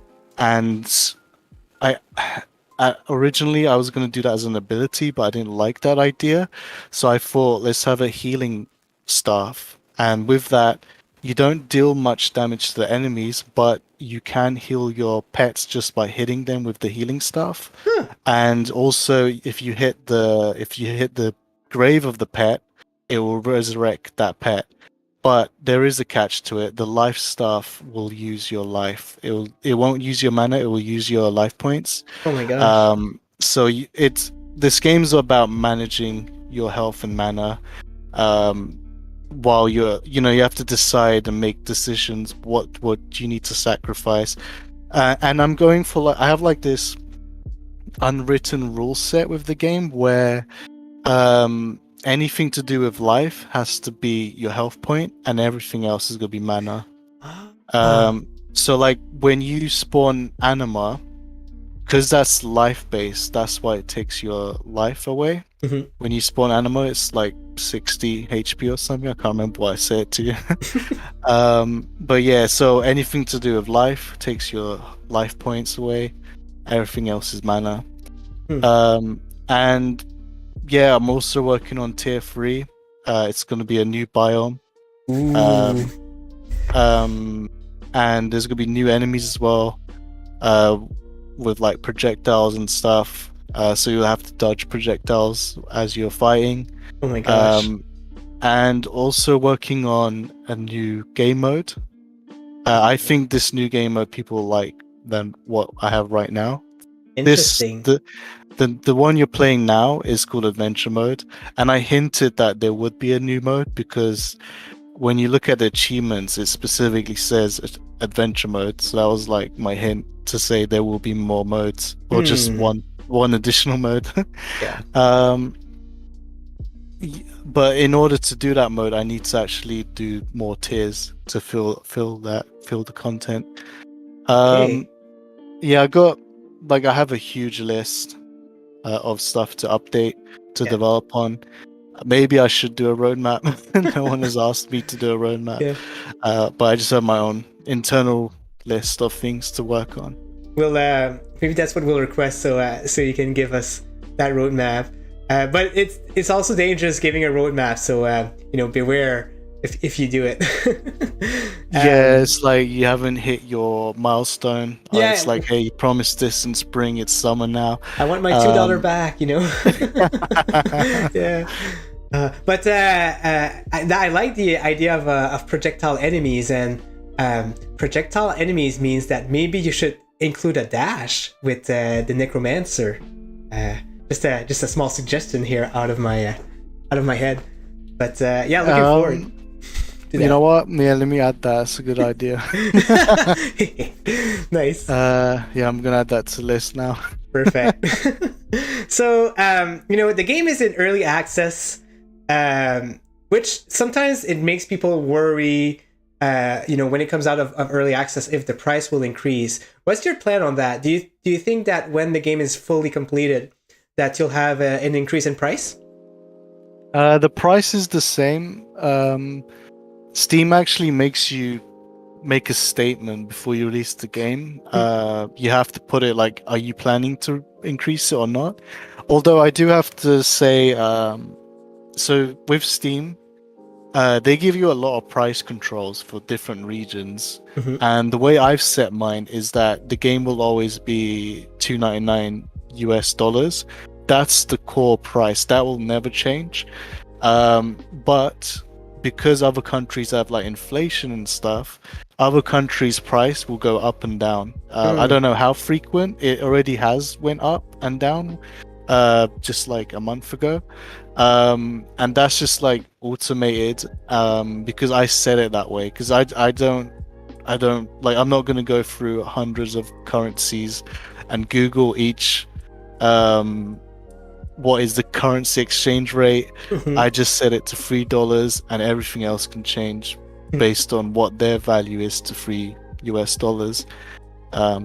Speaker 2: originally I was going to do that as an ability, but I didn't like that idea. So I thought, let's have a healing staff. And with that, you don't deal much damage to the enemies, but you can heal your pets just by hitting them with the healing staff. And also, if you hit the grave of the pet, it will resurrect that pet. But there is a catch to it. The life staff will use your life. It won't use your mana. It will use your life points.
Speaker 1: Oh my gosh.
Speaker 2: So this game's about managing your health and mana. While you have to decide and make decisions what you need to sacrifice. And I'm going for I have like this unwritten rule set with the game where anything to do with life has to be your health point, and everything else is gonna be mana. So like when you spawn anima, because that's life based, that's why it takes your life away.
Speaker 1: Mm-hmm.
Speaker 2: When you spawn anima, it's like 60 HP or something. I can't remember what I said to you. But yeah, so anything to do with life takes your life points away. Everything else is mana. And yeah, I'm also working on tier 3. It's going to be a new biome. And there's going to be new enemies as well, with like projectiles and stuff. So you'll have to dodge projectiles as you're fighting.
Speaker 1: Oh my gosh.
Speaker 2: And also working on a new game mode. I think this new game mode people like than what I have right now.
Speaker 1: Interesting.
Speaker 2: The one you're playing now is called Adventure Mode, and I hinted that there would be a new mode because when you look at the achievements, it specifically says Adventure Mode. So that was like my hint to say there will be more modes or just one additional mode.
Speaker 1: Yeah.
Speaker 2: But in order to do that mode, I need to actually do more tiers to fill the content.
Speaker 1: Okay.
Speaker 2: Yeah, I have a huge list of stuff to update to develop on. Maybe I should do a roadmap. No one has asked me to do a roadmap, but I just have my own internal list of things to work on.
Speaker 1: Well, maybe that's what we'll request, so you can give us that roadmap. But it's also dangerous giving a roadmap, so beware if you do it.
Speaker 2: Yeah, it's like you haven't hit your milestone.
Speaker 1: Yeah,
Speaker 2: it's like, hey, you promised this in spring. It's summer now.
Speaker 1: I want my $2 back. Yeah. But I like the idea of projectile enemies, and projectile enemies means that maybe you should include a dash with the necromancer. Just a small suggestion here out of my head. But yeah, looking forward.
Speaker 2: You know what? Yeah, let me add that. That's a good idea.
Speaker 1: Nice.
Speaker 2: Yeah, I'm gonna add that to the list now.
Speaker 1: Perfect. So the game is in early access, which sometimes it makes people worry. When it comes out of early access, if the price will increase. What's your plan on that? Do you think that when the game is fully completed, that you'll have an increase in price?
Speaker 2: The price is the same. Steam actually makes you make a statement before you release the game. You have to put it like, are you planning to increase it or not? Although I do have to say, so with Steam, they give you a lot of price controls for different regions. And the way I've set mine is that the game will always be $2.99 US. That's the core price. That will never change. But because other countries have like inflation and stuff, other countries' price will go up and down. I don't know how frequent. It already has went up and down just like a month ago. And that's just like automated because I set it that way, because I don't like, I'm not going to go through hundreds of currencies and Google each what is the currency exchange rate. I just set it to $3 and everything else can change based on what their value is to $3 US.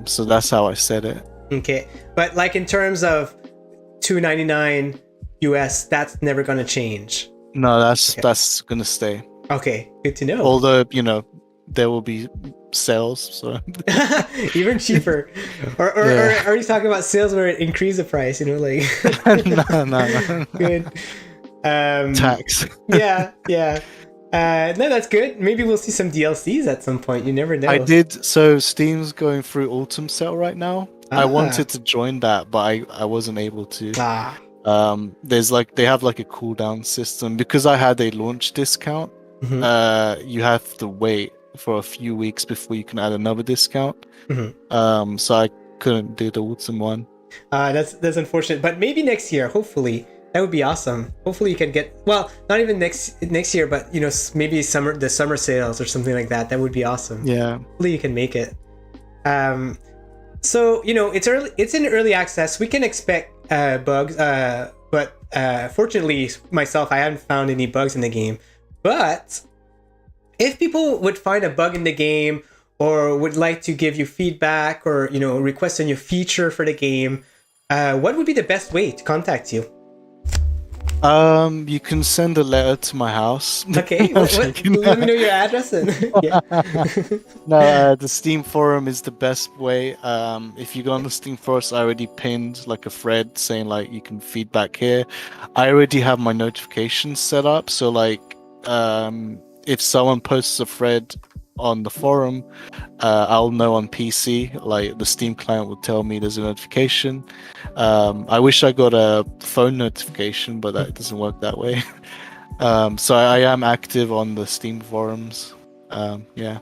Speaker 2: So that's how I set it.
Speaker 1: Okay, but like in terms of $2.99 US, that's never going to change.
Speaker 2: No, that's going to stay.
Speaker 1: Okay, good to know.
Speaker 2: Although, there will be sales, so
Speaker 1: even cheaper. Or are you talking about sales where it increase the price?
Speaker 2: No.
Speaker 1: Good.
Speaker 2: Tax.
Speaker 1: Yeah. No, that's good. Maybe we'll see some DLCs at some point. You never know.
Speaker 2: I did. So Steam's going through Autumn Sale right now. I wanted to join that, but I wasn't able to. There's like, they have like a cooldown system because I had a launch discount. You have to wait for a few weeks before you can add another discount. So I couldn't do the autumn one.
Speaker 1: That's unfortunate, but maybe next year, hopefully. That would be awesome. Hopefully you can get, well, not even next year, but maybe the summer sales or something like that. That would be awesome.
Speaker 2: Yeah.
Speaker 1: Hopefully you can make it. So it's in early access. We can expect bugs, but fortunately myself, I haven't found any bugs in the game. But if people would find a bug in the game or would like to give you feedback or request a new feature for the game, what would be the best way to contact you?
Speaker 2: You can send a letter to my house.
Speaker 1: Okay, let me know your address.
Speaker 2: No, the Steam forum is the best way. If you go on the Steam forums, I already pinned like a thread saying like you can feedback here. I already have my notifications set up, so like if someone posts a thread on the forum, I'll know on PC. Like the Steam client will tell me there's a notification. I wish I got a phone notification, but that doesn't work that way. So I am active on the Steam forums. Yeah.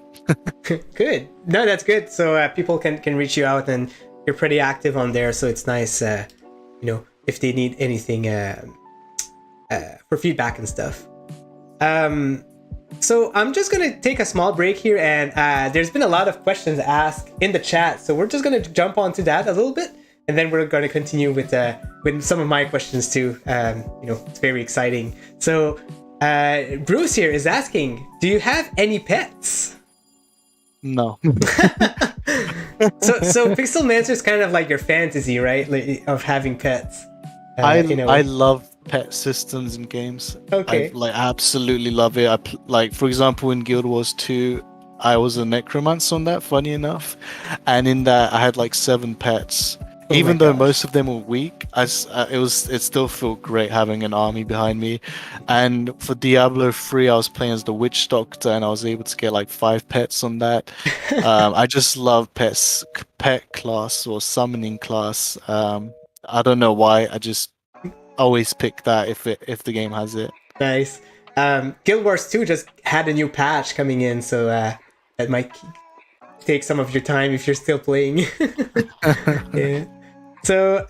Speaker 1: Good. No, that's good. So people can reach you out, and you're pretty active on there. So it's nice, if they need anything for feedback and stuff. So I'm just gonna take a small break here, and there's been a lot of questions asked in the chat. So we're just gonna jump onto that a little bit, and then we're gonna continue with some of my questions too. It's very exciting. So Bruce here is asking, do you have any pets?
Speaker 2: No.
Speaker 1: So Pixelmancer is kind of like your fantasy, right? Like, of having pets.
Speaker 2: I love pet systems in games.
Speaker 1: Okay.
Speaker 2: I absolutely love it. Like, for example, in Guild Wars 2, I was a necromancer on that, funny enough, and in that I had like 7 pets. Even though most of them were weak, it still felt great having an army behind me. And for Diablo 3, I was playing as the Witch Doctor, and I was able to get like 5 pets on that. I just love pet class or summoning class. I don't know why. I just always pick that if the game has it.
Speaker 1: Nice. Guild Wars 2 just had a new patch coming in, so that might take some of your time if you're still playing. Yeah. So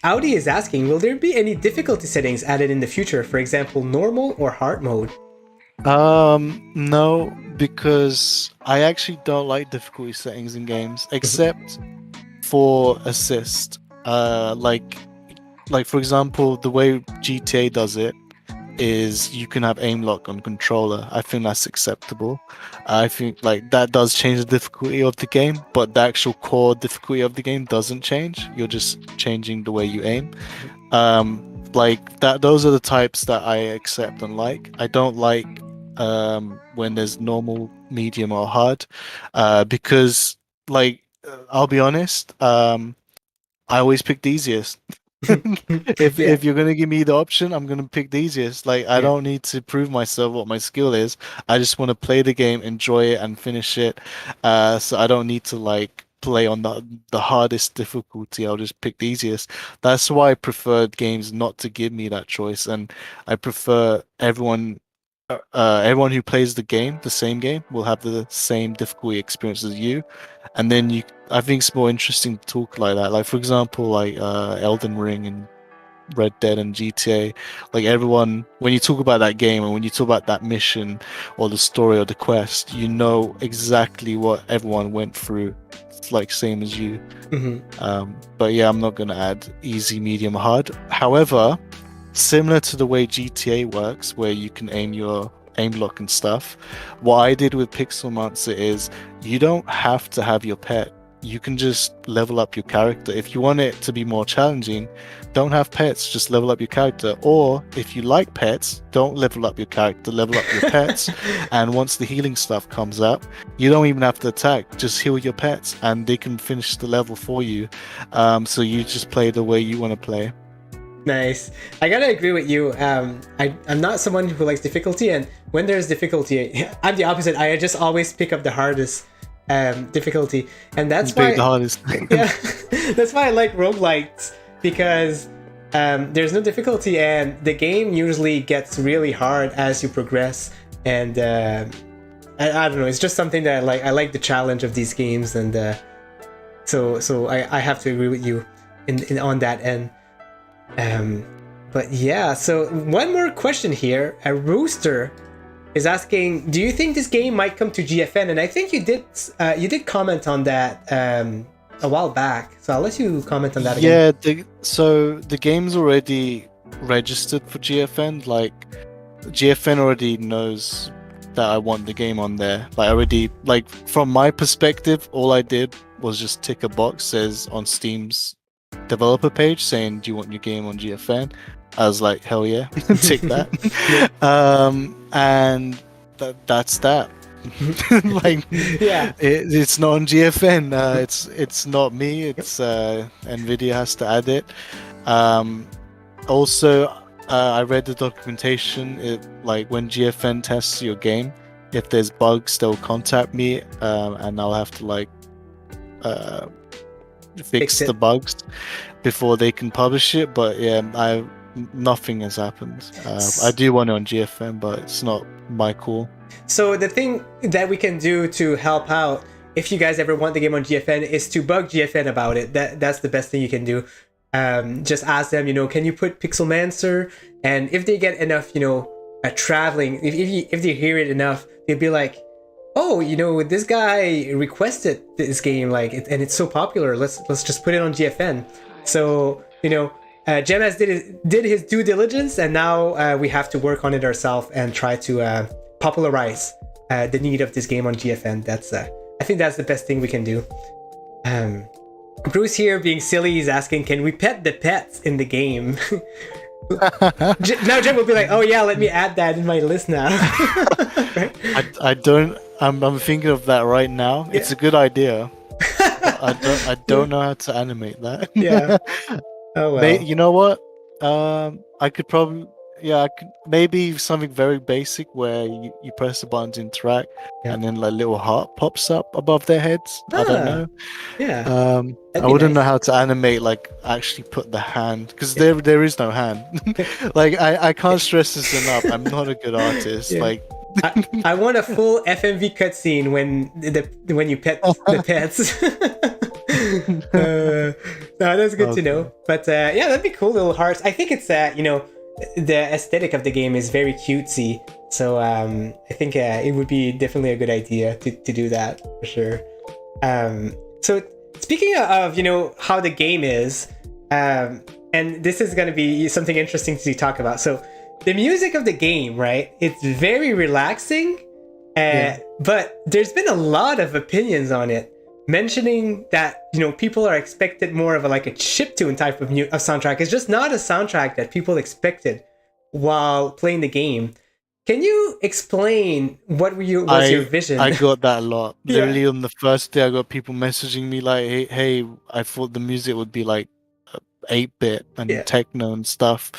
Speaker 1: Audi is asking, will there be any difficulty settings added in the future? For example, normal or hard mode?
Speaker 2: No, because I actually don't like difficulty settings in games, except for assist. Like for example, the way GTA does it is you can have aim lock on controller. I think that's acceptable. I think like that does change the difficulty of the game, but the actual core difficulty of the game doesn't change. You're just changing the way you aim. Like that. Those are the types that I accept and like. I don't like when there's normal, medium, or hard, because I'll be honest. I always pick the easiest. If you're gonna give me the option, I'm gonna pick the easiest. Like I don't need to prove myself what my skill is. I just want to play the game, enjoy it, and finish it. So I don't need to like play on the hardest difficulty. I'll just pick the easiest. That's why I prefer games not to give me that choice, and I prefer everyone who plays the same game, will have the same difficulty experience as you, and then I think it's more interesting to talk like that. Like for example, like Elden Ring and Red Dead and GTA. Like everyone, when you talk about that game and when you talk about that mission or the story or the quest, you know exactly what everyone went through. It's like same as you. But yeah, I'm not gonna add easy, medium, hard. However, similar to the way GTA works, where you can aim lock and stuff, what I did with Pixelmancer is you don't have to have your pet. You can just level up your character. If you want it to be more challenging, don't have pets, just level up your character. Or if you like pets, don't level up your character, level up your pets. And once the healing stuff comes up, you don't even have to attack, just heal your pets and they can finish the level for you. So you just play the way you want to play.
Speaker 1: Nice. I gotta agree with you. I'm not someone who likes difficulty, and when there's difficulty, I'm the opposite. I just always pick up the hardest difficulty, and that's why
Speaker 2: the hardest.
Speaker 1: Yeah, that's why I like roguelites, because there's no difficulty, and the game usually gets really hard as you progress. And I don't know. It's just something that I like the challenge of these games, and so I have to agree with you in on that end. But yeah, so one more question here. A Rooster is asking, do you think this game might come to GFN? And I think you did comment on that a while back, so I'll let you comment on that again.
Speaker 2: Yeah, so the game's already registered for GFN. Like GFN already knows that I want the game on there. Like from my perspective, all I did was just tick a box says on Steam's developer page saying, do you want your game on GFN? I was like, hell yeah, tick that. And that's that. Like, yeah, it's not on GFN. It's not me. It's Nvidia has to add it. Also, I read the documentation. Like when GFN tests your game, if there's bugs, they'll contact me, and I'll have to fix the bugs before they can publish it. But yeah, nothing has happened. I do want it on GFN, but it's not my call.
Speaker 1: So the thing that we can do to help out, if you guys ever want the game on GFN, is to bug GFN about it. That's the best thing you can do. Just ask them, can you put Pixelmancer? And if they get enough, traveling, if they hear it enough, they'll be like, oh, this guy requested this game, and it's so popular. Let's just put it on GFN. So Gemas did his due diligence, and now we have to work on it ourselves and try to popularize the need of this game on GFN. I think that's the best thing we can do. Bruce here, being silly, is asking, can we pet the pets in the game? Now Jem will be like, oh yeah, let me add that in my list now. Right?
Speaker 2: I'm thinking of that right now. Yeah. It's a good idea. I don't know how to animate that.
Speaker 1: Yeah. Oh well.
Speaker 2: You know what? I could probably maybe something very basic where you press the button to interact, and then like little heart pops up above their heads. I don't know.
Speaker 1: Yeah.
Speaker 2: I wouldn't know how to animate, like actually put the hand, because there is no hand. Like I can't stress this enough. I'm not a good artist. Yeah. Like
Speaker 1: I want a full FMV cutscene when you pet the pets. No, that's good to know. But yeah, that'd be cool, little hearts. I think it's the aesthetic of the game is very cutesy, so I think it would be definitely a good idea to do that for sure. So speaking of how the game is, and this is going to be something interesting to talk about. So the music of the game, right? It's very relaxing, but there's been a lot of opinions on it, mentioning that people are expected more of a chiptune type of soundtrack. It's just not a soundtrack that people expected while playing the game. Can you explain what was your vision?
Speaker 2: I got that a lot. Literally on the first day, I got people messaging me like, hey, I thought the music would be like 8-bit and techno and stuff.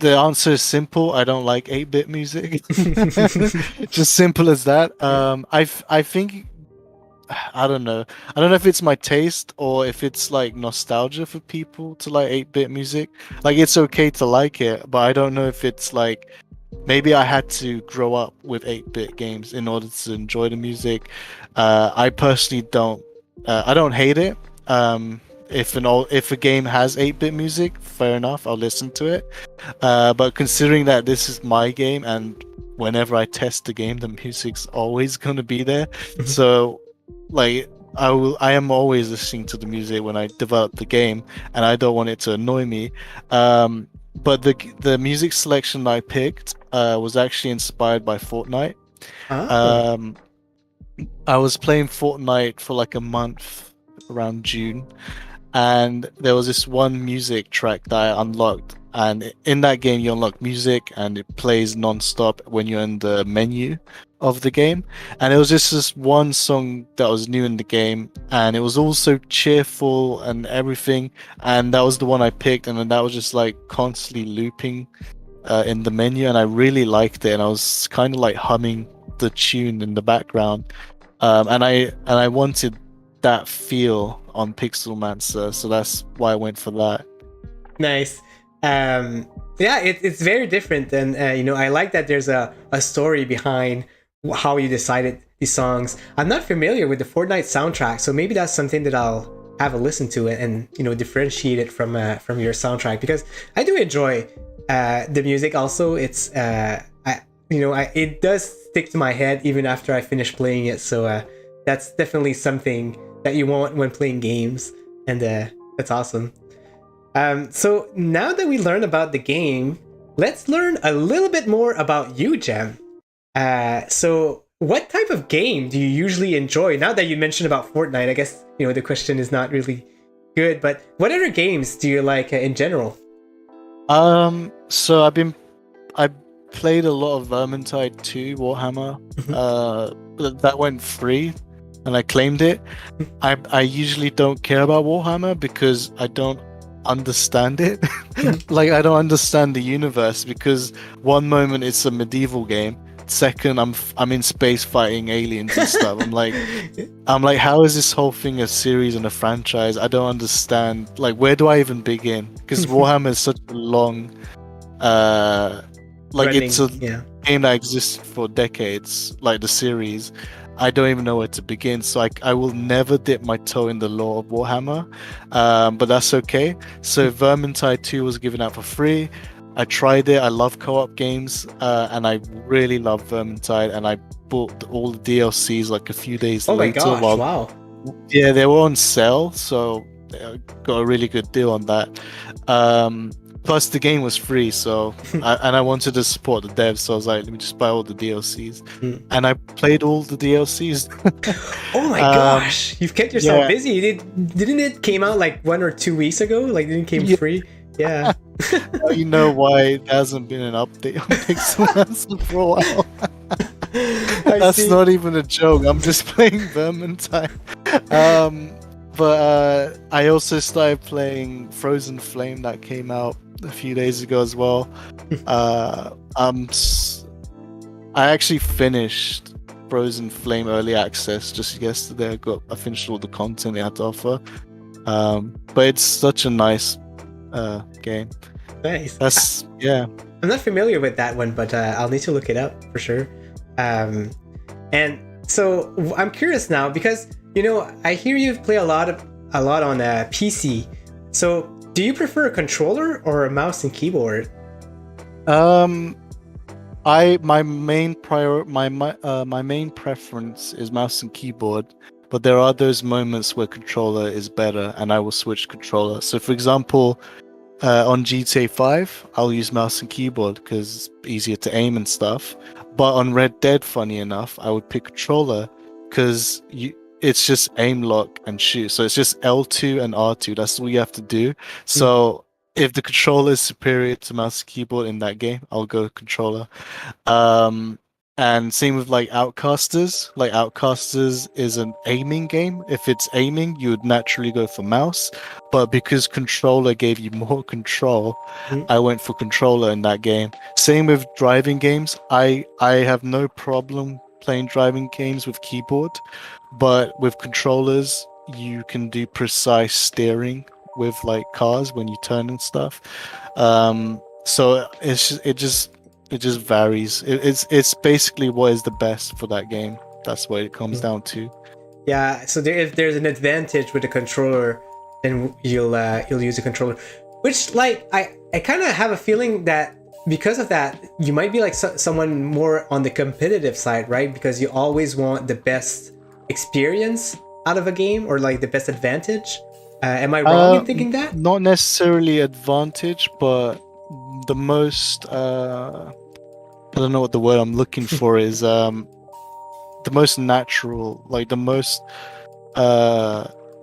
Speaker 2: The answer is simple. I don't like 8-bit music. Just simple as that. I think, I don't know if it's my taste or if it's like nostalgia for people to like 8-bit music. Like, it's okay to like it, but I don't know if it's like, maybe I had to grow up with 8-bit games in order to enjoy the music. I personally don't hate it. If a game has 8-bit music, fair enough, I'll listen to it. But considering that this is my game, and whenever I test the game, the music's always gonna be there. So like I am always listening to the music when I develop the game, and I don't want it to annoy me. But the music selection I picked was actually inspired by Fortnite. I was playing Fortnite for like a month around June, and there was this one music track that I unlocked, and in that game you unlock music and it plays non-stop when you're in the menu of the game. And it was just this one song that was new in the game, and it was also cheerful and everything, and that was the one I picked, and then that was just like constantly looping in the menu, and I really liked it, and I was kind of like humming the tune in the background, and I wanted that feel on Pixelmancer, so that's why I went for that.
Speaker 1: Nice. It's very different, and I like that there's a story behind how you decided these songs. I'm not familiar with the Fortnite soundtrack, so maybe that's something that I'll have a listen to it and differentiate it from your soundtrack, because I do enjoy the music. Also, it's it does stick to my head even after I finish playing it, so that's definitely something that you want when playing games, and that's awesome. So now that we learned about the game, let's learn a little bit more about you, Jem. So what type of game do you usually enjoy? Now that you mentioned about Fortnite, I guess the question is not really good, but what other games do you like in general?
Speaker 2: So I played a lot of Vermintide 2 Warhammer. That went free, and I claimed it. I usually don't care about Warhammer because I don't understand it. Like, I don't understand the universe, because one moment it's a medieval game, second I'm in space fighting aliens and stuff. I'm like, how is this whole thing a series and a franchise? I don't understand. Like, where do I even begin? Because Warhammer is such a long game that existed for decades, like the series, I don't even know where to begin. So I will never dip my toe in the lore of Warhammer, but that's okay. So Vermintide 2 was given out for free. I tried it. I love co-op games, and I really love Vermintide. And I bought all the DLCs like a few days
Speaker 1: Oh my
Speaker 2: later.
Speaker 1: gosh! Wow.
Speaker 2: Yeah, they were on sale, so I got a really good deal on that. Plus, the game was free, so I wanted to support the devs, so I was like, let me just buy all the DLCs, and I played all the DLCs.
Speaker 1: Oh my gosh! You've kept yourself busy. Didn't it came out like 1 or 2 weeks ago? Like, didn't it came free? Yeah.
Speaker 2: You know why there hasn't been an update on Pixelmancer for a while? That's not even a joke. I'm just playing Vermintide. But I also started playing Frozen Flame that came out a few days ago as well. I actually finished Frozen Flame Early Access just yesterday. I finished all the content they had to offer. But it's such a nice game.
Speaker 1: Nice.
Speaker 2: I'm
Speaker 1: not familiar with that one, but I'll need to look it up for sure. And so I'm curious now because I hear you play a lot on PC. So do you prefer a controller or a mouse and keyboard?
Speaker 2: My main preference is mouse and keyboard, but there are those moments where controller is better, and I will switch controller. So, for example, on GTA 5, I'll use mouse and keyboard because it's easier to aim and stuff. But on Red Dead, funny enough, I would pick controller because it's just aim, lock, and shoot. So it's just L2 and R2. That's all you have to do. So if the controller is superior to mouse and keyboard in that game, I'll go controller. And same with like Outcasters. Like Outcasters is an aiming game. If it's aiming, you would naturally go for mouse. But because controller gave you more control, I went for controller in that game. Same with driving games. I have no problem playing driving games with keyboard, but with controllers, you can do precise steering with like cars when you turn and stuff. So it just varies. It's basically what is the best for that game. That's what it comes down to.
Speaker 1: Yeah. So if there's an advantage with the controller, then you'll use the controller. Which like I kind of have a feeling that because of that, you might be like someone more on the competitive side, right? Because you always want the best experience out of a game or like the best advantage. Am I wrong in thinking that?
Speaker 2: Not necessarily advantage, but the most I don't know what the word I'm looking for is. The most natural, like the most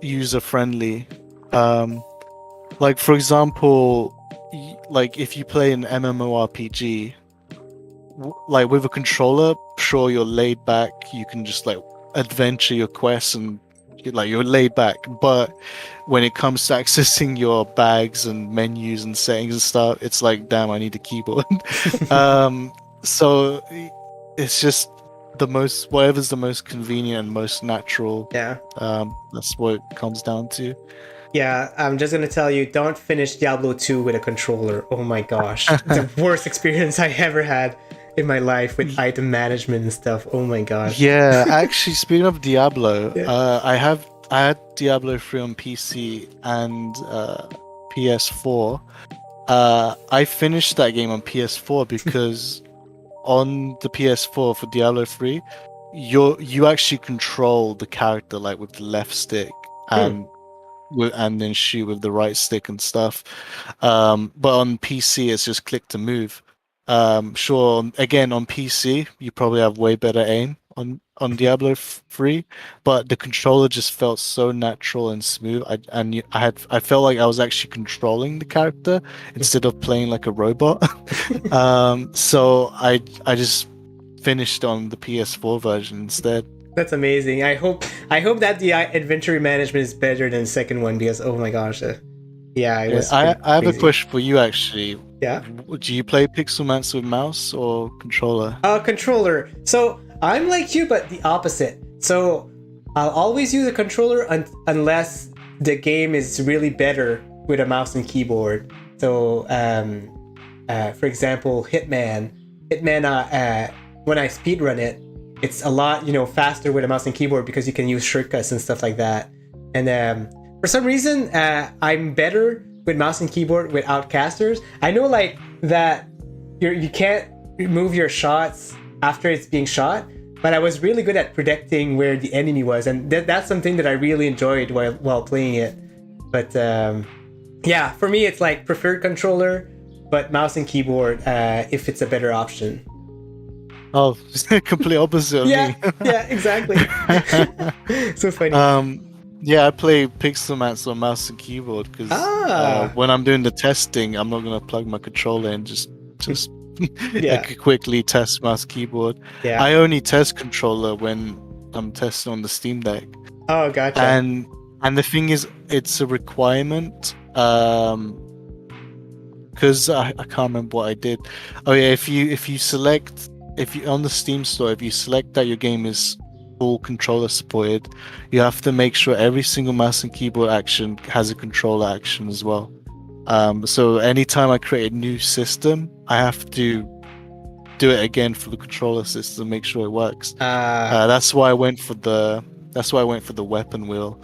Speaker 2: user friendly. Like for example, like if you play an MMORPG, like with a controller, sure you're laid back. You can just like adventure your quests and you're laid back. But when it comes to accessing your bags and menus and settings and stuff, it's like, damn, I need a keyboard. So it's just whatever's the most convenient and most natural.
Speaker 1: Yeah.
Speaker 2: That's what it comes down to.
Speaker 1: Yeah, I'm just gonna tell you, don't finish Diablo 2 with a controller. Oh my gosh. The worst experience I ever had in my life with item management and stuff. Oh my gosh.
Speaker 2: Yeah, actually, speaking of Diablo, I had Diablo 3 on PC and PS4. I finished that game on PS4 because on the PS4 for Diablo 3, you actually control the character like with the left stick and then shoot with the right stick and stuff. But on PC, it's just click to move. Sure, again on PC, you probably have way better aim on Diablo 3, but the controller just felt so natural and smooth. I felt like I was actually controlling the character instead of playing like a robot. So I just finished on the PS4 version instead.
Speaker 1: That's amazing. I hope that the adventure management is better than the second one because oh my gosh, I have
Speaker 2: a question for you actually.
Speaker 1: Yeah.
Speaker 2: Do you play Pixelmancer with mouse or controller?
Speaker 1: Controller. So I'm like you, but the opposite. So I'll always use a controller unless the game is really better with a mouse and keyboard. So for example, Hitman. Hitman, when I speedrun it, it's a lot, faster with a mouse and keyboard because you can use shortcuts and stuff like that. And for some reason, I'm better with mouse and keyboard without casters. I know like that you can't move your shots after it's being shot, but I was really good at predicting where the enemy was, and that's something that I really enjoyed while playing it. But yeah, for me, it's like preferred controller, but mouse and keyboard if it's a better option.
Speaker 2: Oh, complete opposite of
Speaker 1: Yeah,
Speaker 2: me.
Speaker 1: yeah, exactly. So funny.
Speaker 2: Yeah, I play Pixelmancer on mouse and keyboard because when I'm doing the testing, I'm not gonna plug my controller and just
Speaker 1: Yeah.
Speaker 2: I could quickly test mouse keyboard.
Speaker 1: Yeah.
Speaker 2: I only test controller when I'm testing on the Steam Deck.
Speaker 1: Oh, gotcha.
Speaker 2: And the thing is, it's a requirement. Because I can't remember what I did. Oh yeah, if you select, if you on the Steam store, if you select that your game is full controller supported, you have to make sure every single mouse and keyboard action has a controller action as well. So anytime I create a new system, I have to do it again for the controller system, make sure it works. That's why I went for the weapon wheel,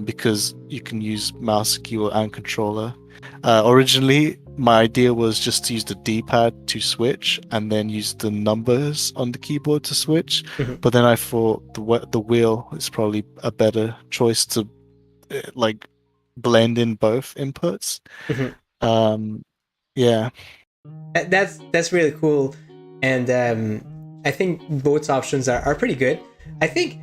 Speaker 2: because you can use mouse, keyboard, and controller. Originally, my idea was just to use the D-pad to switch, and then use the numbers on the keyboard to switch.
Speaker 1: Mhm.
Speaker 2: But then I thought the wheel is probably a better choice to like blend in both inputs. Yeah.
Speaker 1: That's really cool, and I think both options are pretty good. I think.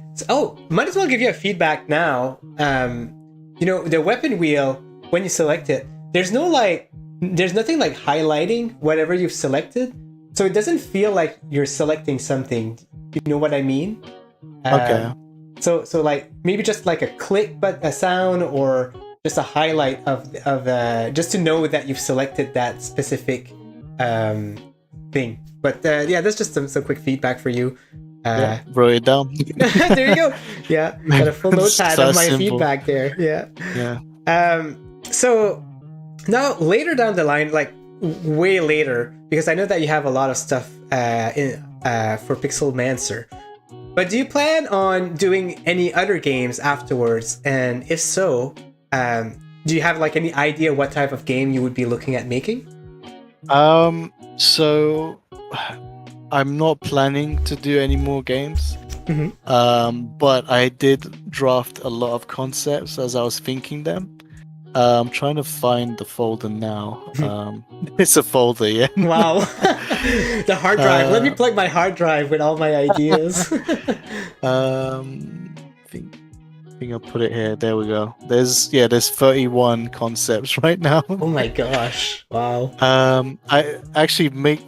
Speaker 1: Might as well give you a feedback now. The weapon wheel, when you select it, there's nothing like highlighting whatever you've selected, so it doesn't feel like you're selecting something. You know what I mean?
Speaker 2: Okay.
Speaker 1: So like maybe just like a click, but a sound, or just a highlight of just to know that you've selected that specific thing. But yeah, that's just some quick feedback for you.
Speaker 2: Wrote it down.
Speaker 1: There you go. Yeah, got a full notepad of my
Speaker 2: simple.
Speaker 1: feedback there. Yeah.
Speaker 2: Yeah.
Speaker 1: So now later down the line, like way later, because I know that you have a lot of stuff for Pixelmancer. But do you plan on doing any other games afterwards? And if so, do you have like any idea what type of game you would be looking at making?
Speaker 2: So I'm not planning to do any more games. But I did draft a lot of concepts as I was thinking them. I'm trying to find the folder now. It's a folder, yeah.
Speaker 1: Wow. The hard drive. Let me plug my hard drive with all my ideas.
Speaker 2: I think I'll put it here. There we go. There's 31 concepts right now.
Speaker 1: Oh my gosh. Wow.
Speaker 2: I actually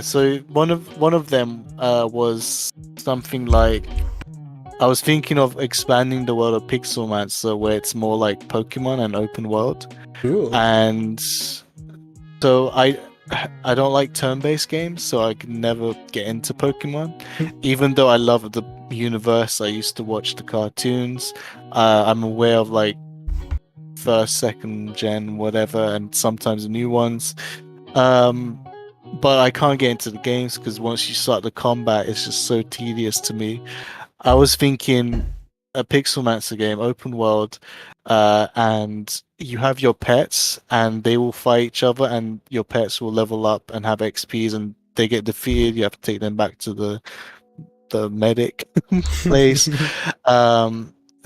Speaker 2: so one of them was something like, I was thinking of expanding the world of Pixelmancer, where it's more like Pokemon and open world.
Speaker 1: Cool.
Speaker 2: And so I don't like turn-based games, so I could never get into Pokemon. Even though I love the universe, I used to watch the cartoons. I'm aware of like first, second gen, whatever, and sometimes the new ones. But I can't get into the games because once you start the combat, it's just so tedious to me. I was thinking a Pixelmancer game, open world, and you have your pets, and they will fight each other, and your pets will level up and have XPs, and they get defeated. You have to take them back to the medic place.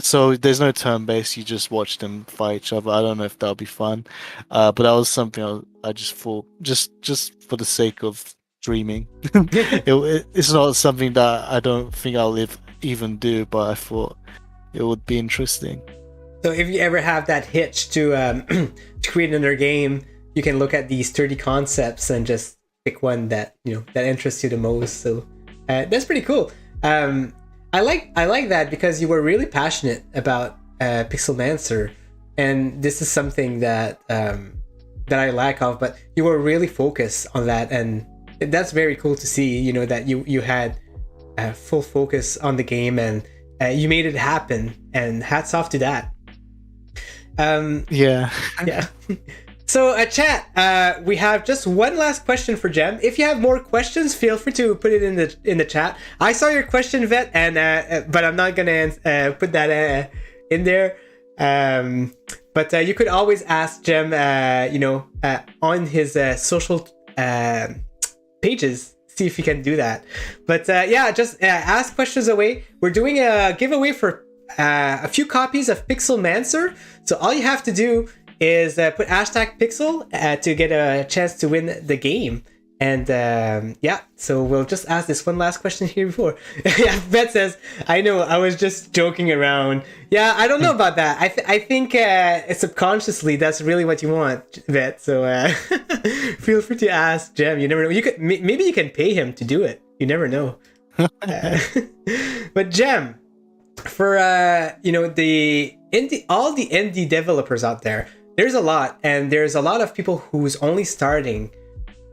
Speaker 2: So there's no turn-based. You just watch them fight each other. I don't know if that'll be fun, but that was something I just thought, just for the sake of dreaming. It's not something that I don't think I'll even do, but I thought it would be interesting.
Speaker 1: So if you ever have that hitch to to create another game, you can look at these 30 concepts and just pick one that that interests you the most. So that's pretty cool. I like that because you were really passionate about Pixelmancer, and this is something that that I lack of. But you were really focused on that, and that's very cool to see. That you had full focus on the game, and you made it happen. And hats off to that.
Speaker 2: Yeah.
Speaker 1: Yeah. So, chat, we have just one last question for Jem. If you have more questions, feel free to put it in the chat. I saw your question, Vet, and but I'm not gonna put that in there. But you could always ask Jem, on his social pages. See if you can do that. But just ask questions away. We're doing a giveaway for a few copies of Pixelmancer. So all you have to do is put hashtag Pixel to get a chance to win the game. And so we'll just ask this one last question here before. Beth says, I know, I was just joking around. Yeah, I don't know about that. I think subconsciously that's really what you want, Beth. So feel free to ask Jem. You never know. You could maybe you can pay him to do it. You never know. But Jem, for all the indie developers out there, there's a lot, and there's a lot of people who's only starting.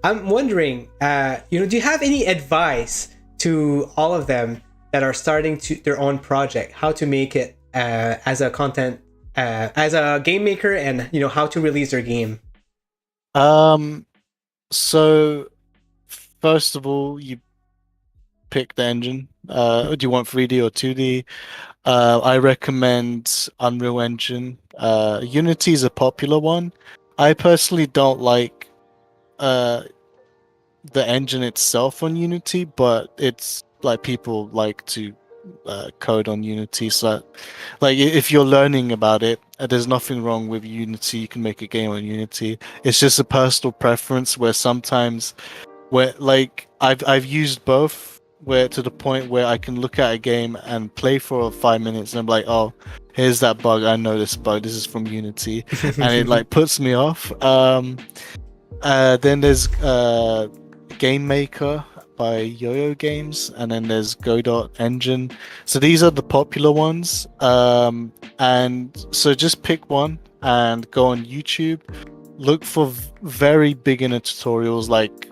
Speaker 1: I'm wondering, do you have any advice to all of them that are starting their own project, how to make it as a game maker, and how to release their game?
Speaker 2: So first of all, you pick the engine. Do you want 3D or 2D? I recommend Unreal Engine. Unity is a popular one. I personally don't like the engine itself on Unity, but it's like people like to code on Unity. So, like, if you're learning about it, there's nothing wrong with Unity. You can make a game on Unity. It's just a personal preference where sometimes, I've used both. Where to the point where I can look at a game and play for 5 minutes and I'm like, oh, here's that bug. I know this bug. This is from Unity, and it like puts me off. Then there's Game Maker by Yo-Yo Games, and then there's Go.Engine. So these are the popular ones. And so just pick one and go on YouTube. Look for very beginner tutorials like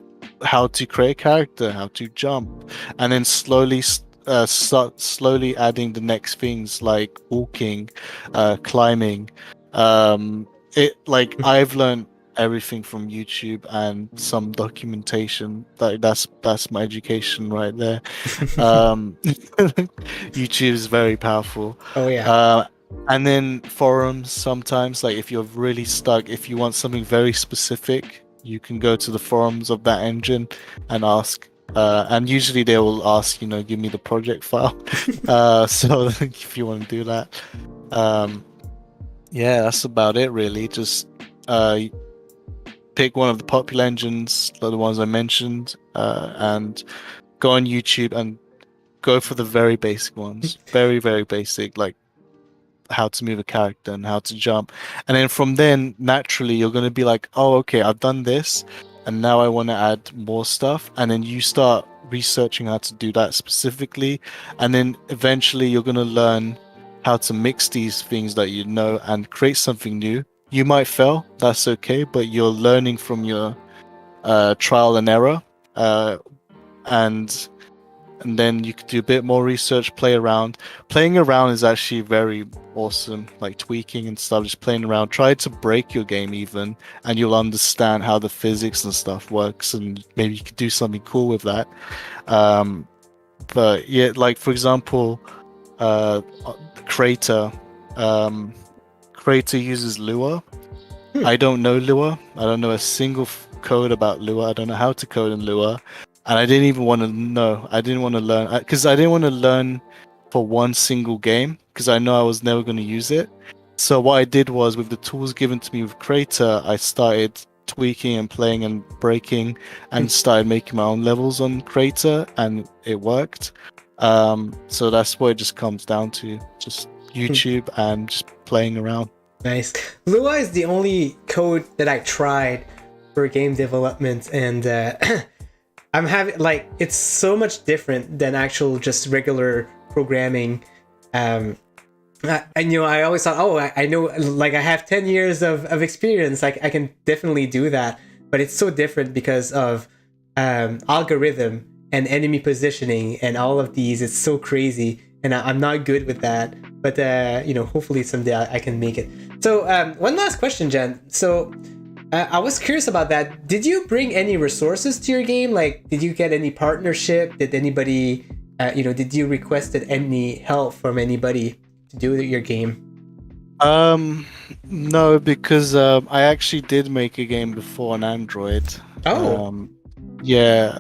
Speaker 2: how to create a character, how to jump, and then slowly start adding the next things like walking, climbing. I've learned everything from YouTube and some documentation. That's my education right there. YouTube is very powerful.
Speaker 1: Oh yeah.
Speaker 2: And then forums sometimes, like if you're really stuck, if you want something very specific, you can go to the forums of that engine and ask. And usually they will ask, give me the project file. So if you want to do that. That's about it really. Just pick one of the popular engines, the ones I mentioned, and go on YouTube and go for the very basic ones. Very, very basic, like how to move a character and how to jump. And then from then, naturally, you're going to be like, oh, okay, I've done this, and now I want to add more stuff. And then you start researching how to do that specifically. And then eventually you're going to learn how to mix these things that you know and create something new. You might fail, that's okay, but you're learning from your trial and error. And then you could do a bit more research, play around. Playing around is actually very awesome, like tweaking and stuff, just playing around. Try to break your game even, and you'll understand how the physics and stuff works, and maybe you could do something cool with that. But yeah, like for example, Creator uses Lua. I don't know Lua. I don't know a single code about Lua. I don't know how to code in Lua. And I didn't even want to know. I didn't want to learn because I didn't want to learn for one single game because I know I was never going to use it. So what I did was, with the tools given to me with Creator, I started tweaking and playing and breaking and started making my own levels on Creator, and it worked. So that's what it just comes down to, just YouTube and just playing around.
Speaker 1: Nice. Lua is the only code that I tried for game development, and I'm having it's so much different than actual just regular programming. I always thought, I know, I have 10 years of experience, I can definitely do that, but it's so different because of algorithm and enemy positioning and all of these. It's so crazy, and I'm not good with that, but hopefully someday I can make it. So one last question, Jen. So I was curious about that. Did you bring any resources to your game? Like, did you get any partnership? Did anybody, did you requested any help from anybody to do your game?
Speaker 2: No, because I actually did make a game before on Android.
Speaker 1: Oh.
Speaker 2: Yeah.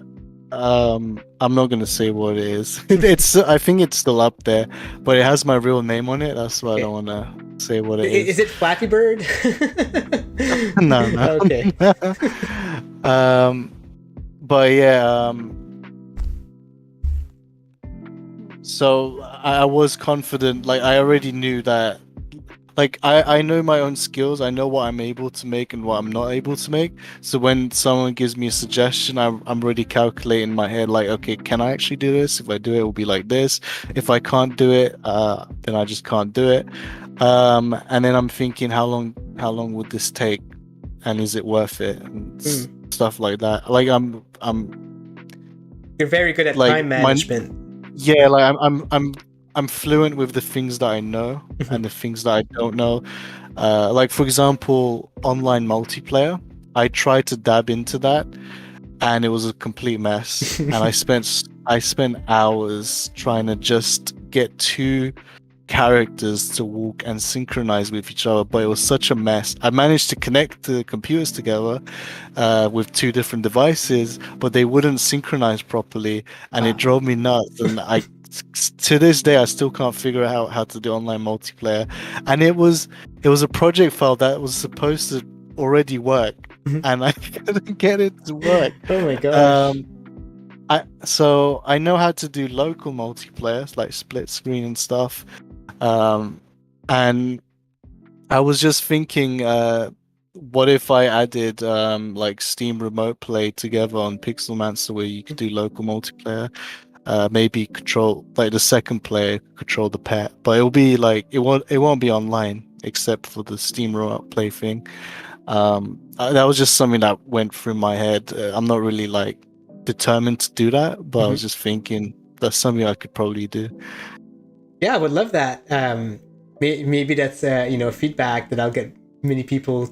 Speaker 2: I'm not gonna say what it is. It's I think it's still up there, but it has my real name on it. That's why I don't wanna say what it is.
Speaker 1: Is it Flappy Bird?
Speaker 2: No, no.
Speaker 1: Okay.
Speaker 2: But yeah, so I was confident, like I already knew that, like I know my own skills, I know what I'm able to make and what I'm not able to make. So when someone gives me a suggestion, I'm already calculating in my head, like, okay, can I actually do this? If I do it, it will be like this. If I can't do it, then I just can't do it. And then I'm thinking, how long would this take, and is it worth it, and stuff like that. Like
Speaker 1: you're very good at
Speaker 2: like
Speaker 1: time management.
Speaker 2: Yeah, like I'm fluent with the things that I know and the things that I don't know. Like for example, online multiplayer. I tried to dab into that, and it was a complete mess. And I spent hours trying to just get two characters to walk and synchronize with each other, but it was such a mess. I managed to connect the computers together with two different devices, but they wouldn't synchronize properly, and it drove me nuts. And to this day, I still can't figure out how to do online multiplayer. And it was a project file that was supposed to already work, and I couldn't get it to work.
Speaker 1: Oh my gosh.
Speaker 2: So I know how to do local multiplayer, like split screen and stuff. And I was just thinking, what if I added like Steam Remote Play together on Pixelmancer, where you could do local multiplayer? Maybe control, like the second player control the pet, but it'll be like it won't be online except for the Steam Remote Play thing. That was just something that went through my head. I'm not really like determined to do that, but I was just thinking that's something I could probably do.
Speaker 1: Yeah, I would love that. Maybe that's feedback that I'll get many people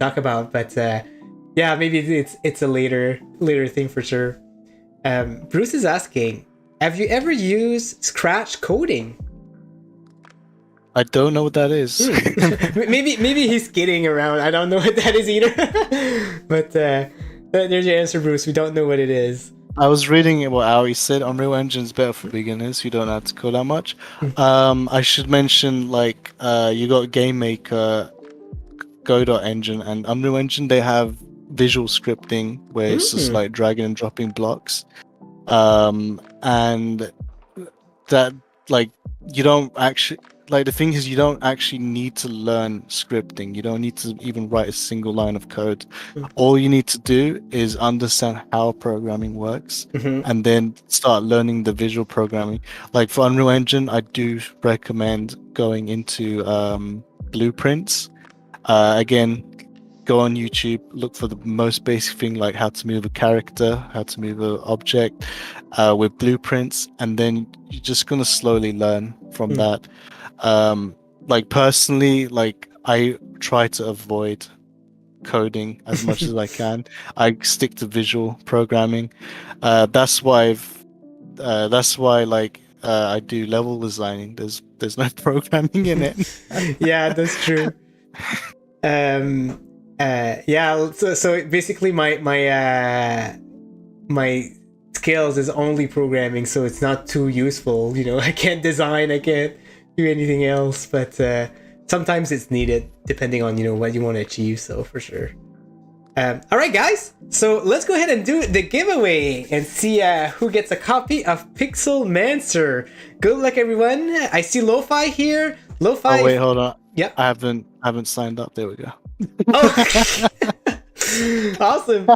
Speaker 1: talk about. But yeah, maybe it's a later thing for sure. Bruce is asking, have you ever used Scratch coding?
Speaker 2: I don't know what that is.
Speaker 1: maybe he's kidding around. I don't know what that is either. But there's your answer, Bruce. We don't know what it is.
Speaker 2: I was reading it out. He said Unreal Engine is better for beginners who don't have to code that much. I should mention, like, you got Game Maker, Go.Engine, and Unreal Engine. They have visual scripting where it's just like dragging and dropping blocks. And that, like, you don't actually, like, the thing is, you don't actually need to learn scripting. You don't need to even write a single line of code. All you need to do is understand how programming works, and then start learning the visual programming. Like for Unreal Engine, I do recommend going into blueprints. Again, go on YouTube, look for the most basic thing, like how to move a character, how to move an object with blueprints, and then you're just gonna slowly learn from that. Like personally, like I try to avoid coding as much as I can. I stick to visual programming. That's why like I do level designing. There's no programming in it.
Speaker 1: Yeah, that's true. Yeah, so basically my skills is only programming, so it's not too useful. I can't design, I can't do anything else, but sometimes it's needed depending on what you want to achieve. So for sure. All right, guys. So let's go ahead and do the giveaway and see who gets a copy of Pixelmancer. Good luck, everyone. I see Lo-Fi here. Lo-Fi.
Speaker 2: Oh wait, hold on.
Speaker 1: Yep.
Speaker 2: I haven't signed up. There we go.
Speaker 1: Oh. Awesome.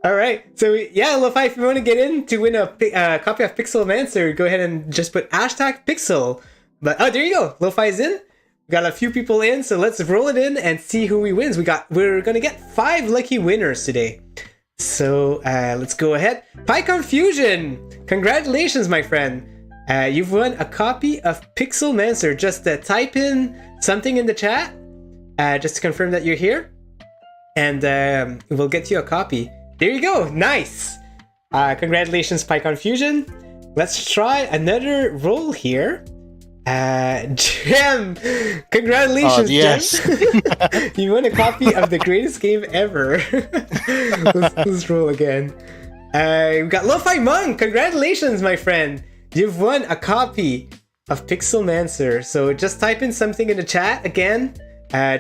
Speaker 1: All right. So yeah, Lo-Fi, if you want to get in to win a copy of Pixelmancer, go ahead and just put #Pixel. But there you go. Lo-Fi is in. We got a few people in, so let's roll it in and see who we wins. We're gonna get 5 lucky winners today. So let's go ahead. PyCon Fusion, congratulations, my friend. You've won a copy of Pixelmancer. Just type in something in the chat, just to confirm that you're here. and we'll get you a copy. There you go. Nice. Congratulations, PyCon Fusion. Let's try another roll here. Gem! Congratulations,
Speaker 2: yes.
Speaker 1: Gem! You won a copy of the greatest game ever. let's roll again. We got Lo-Fi Monk! Congratulations, my friend! You've won a copy of Pixelmancer. So just type in something in the chat again. There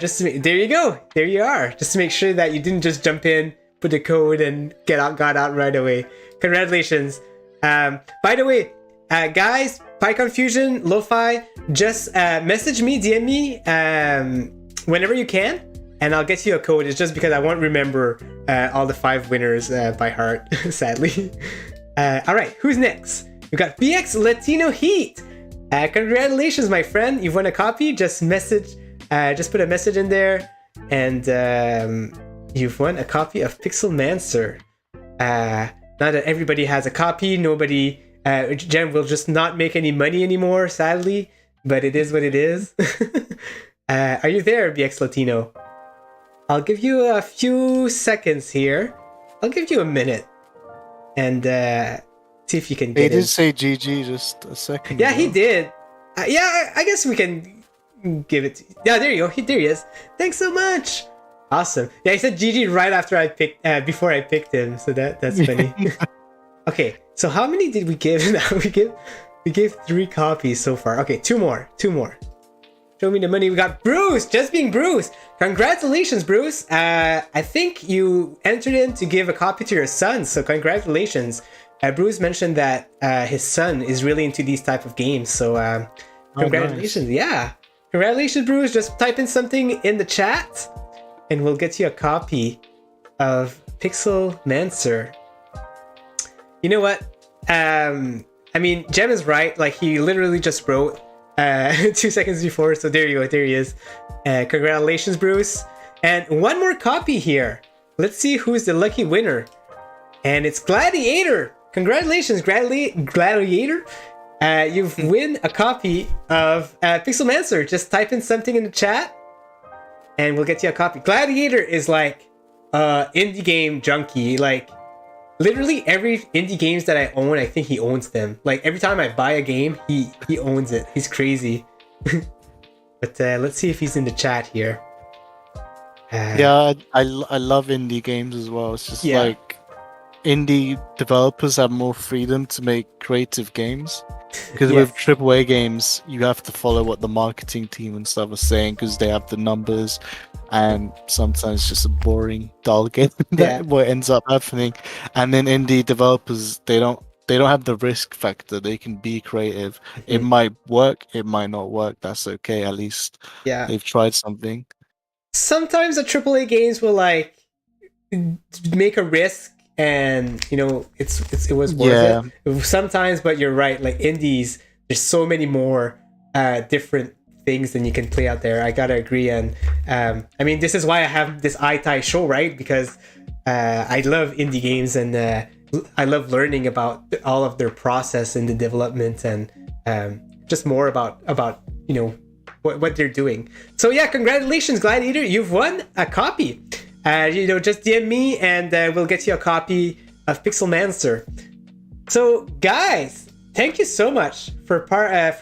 Speaker 1: you go. There you are. Just to make sure that you didn't just jump in, put the code, and got out right away. Congratulations. By the way, guys, PyCon Fusion, Lo-Fi, just message me, DM me whenever you can, and I'll get you a code. It's just because I won't remember all the 5 winners by heart, sadly. All right, who's next? We got BX Latino Heat. Congratulations, my friend. You've won a copy. Just put a message in there, and you've won a copy of Pixelmancer. Now that everybody has a copy, Gem will just not make any money anymore, sadly, but it is what it is. Are you there, BX Latino? I'll give you a few seconds here. I'll give you a minute, and see if you can get it.
Speaker 2: He did say GG just a second
Speaker 1: Yeah,
Speaker 2: ago.
Speaker 1: he did. I guess we can give it to you. Yeah, there you go. There he is. Thanks so much. Awesome. Yeah, he said GG right after before I picked him, so that's funny. Okay, so how many did we give now? We gave 3 copies so far. Okay, 2 more. Show me the money. We got Bruce, just being Bruce. Congratulations, Bruce. I think you entered in to give a copy to your son, so congratulations. Bruce mentioned that his son is really into these type of games, so congratulations. Nice. Yeah, congratulations, Bruce. Just type in something in the chat, and we'll get you a copy of Pixelmancer. You know what? I mean, Gem is right. Like, he literally just wrote 2 seconds before. So there you go. There he is. Congratulations, Bruce. And 1 more copy here. Let's see who's the lucky winner. And it's Gladiator. Congratulations, Gladiator. You've win a copy of Pixelmancer. Just type in something in the chat, and we'll get you a copy. Gladiator is like indie game junkie. Like, literally every indie games that I own, I think he owns them. Like, every time I buy a game, he owns it. He's crazy. But let's see if he's in the chat here.
Speaker 2: Yeah, I love indie games as well. It's just like indie developers have more freedom to make creative games. Because with AAA games, you have to follow what the marketing team and stuff are saying because they have the numbers, and sometimes it's just a boring, dull game. What ends up happening. And then indie developers, they don't have the risk factor. They can be creative. It might work, it might not work. That's okay. At least they've tried something.
Speaker 1: Sometimes the AAA games will like make a risk, and you know it was worth it sometimes. But you're right, like indies, there's so many more different things than you can play out there. I gotta agree. And I mean, this is why I have this iTai show, right? Because I love indie games, and I love learning about all of their process in the development, and just more about you know what they're doing. So yeah, congratulations, Gladiator, you've won a copy. You know, just DM me, and we'll get you a copy of Pixelmancer. So guys, thank you so much for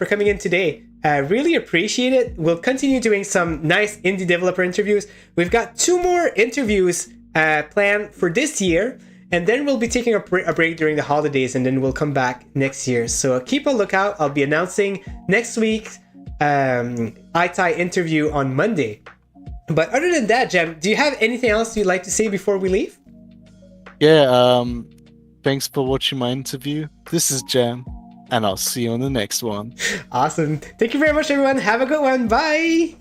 Speaker 1: coming in today. Really appreciate it. We'll continue doing some nice indie developer interviews. We've got 2 more interviews planned for this year, and then we'll be taking a break during the holidays, and then we'll come back next year. So keep a lookout. I'll be announcing next week's iTai interview on Monday. But other than that, Jem, do you have anything else you'd like to say before we leave?
Speaker 2: Yeah, thanks for watching my interview. This is Jem, and I'll see you on the next one.
Speaker 1: Awesome. Thank you very much, everyone. Have a good one. Bye.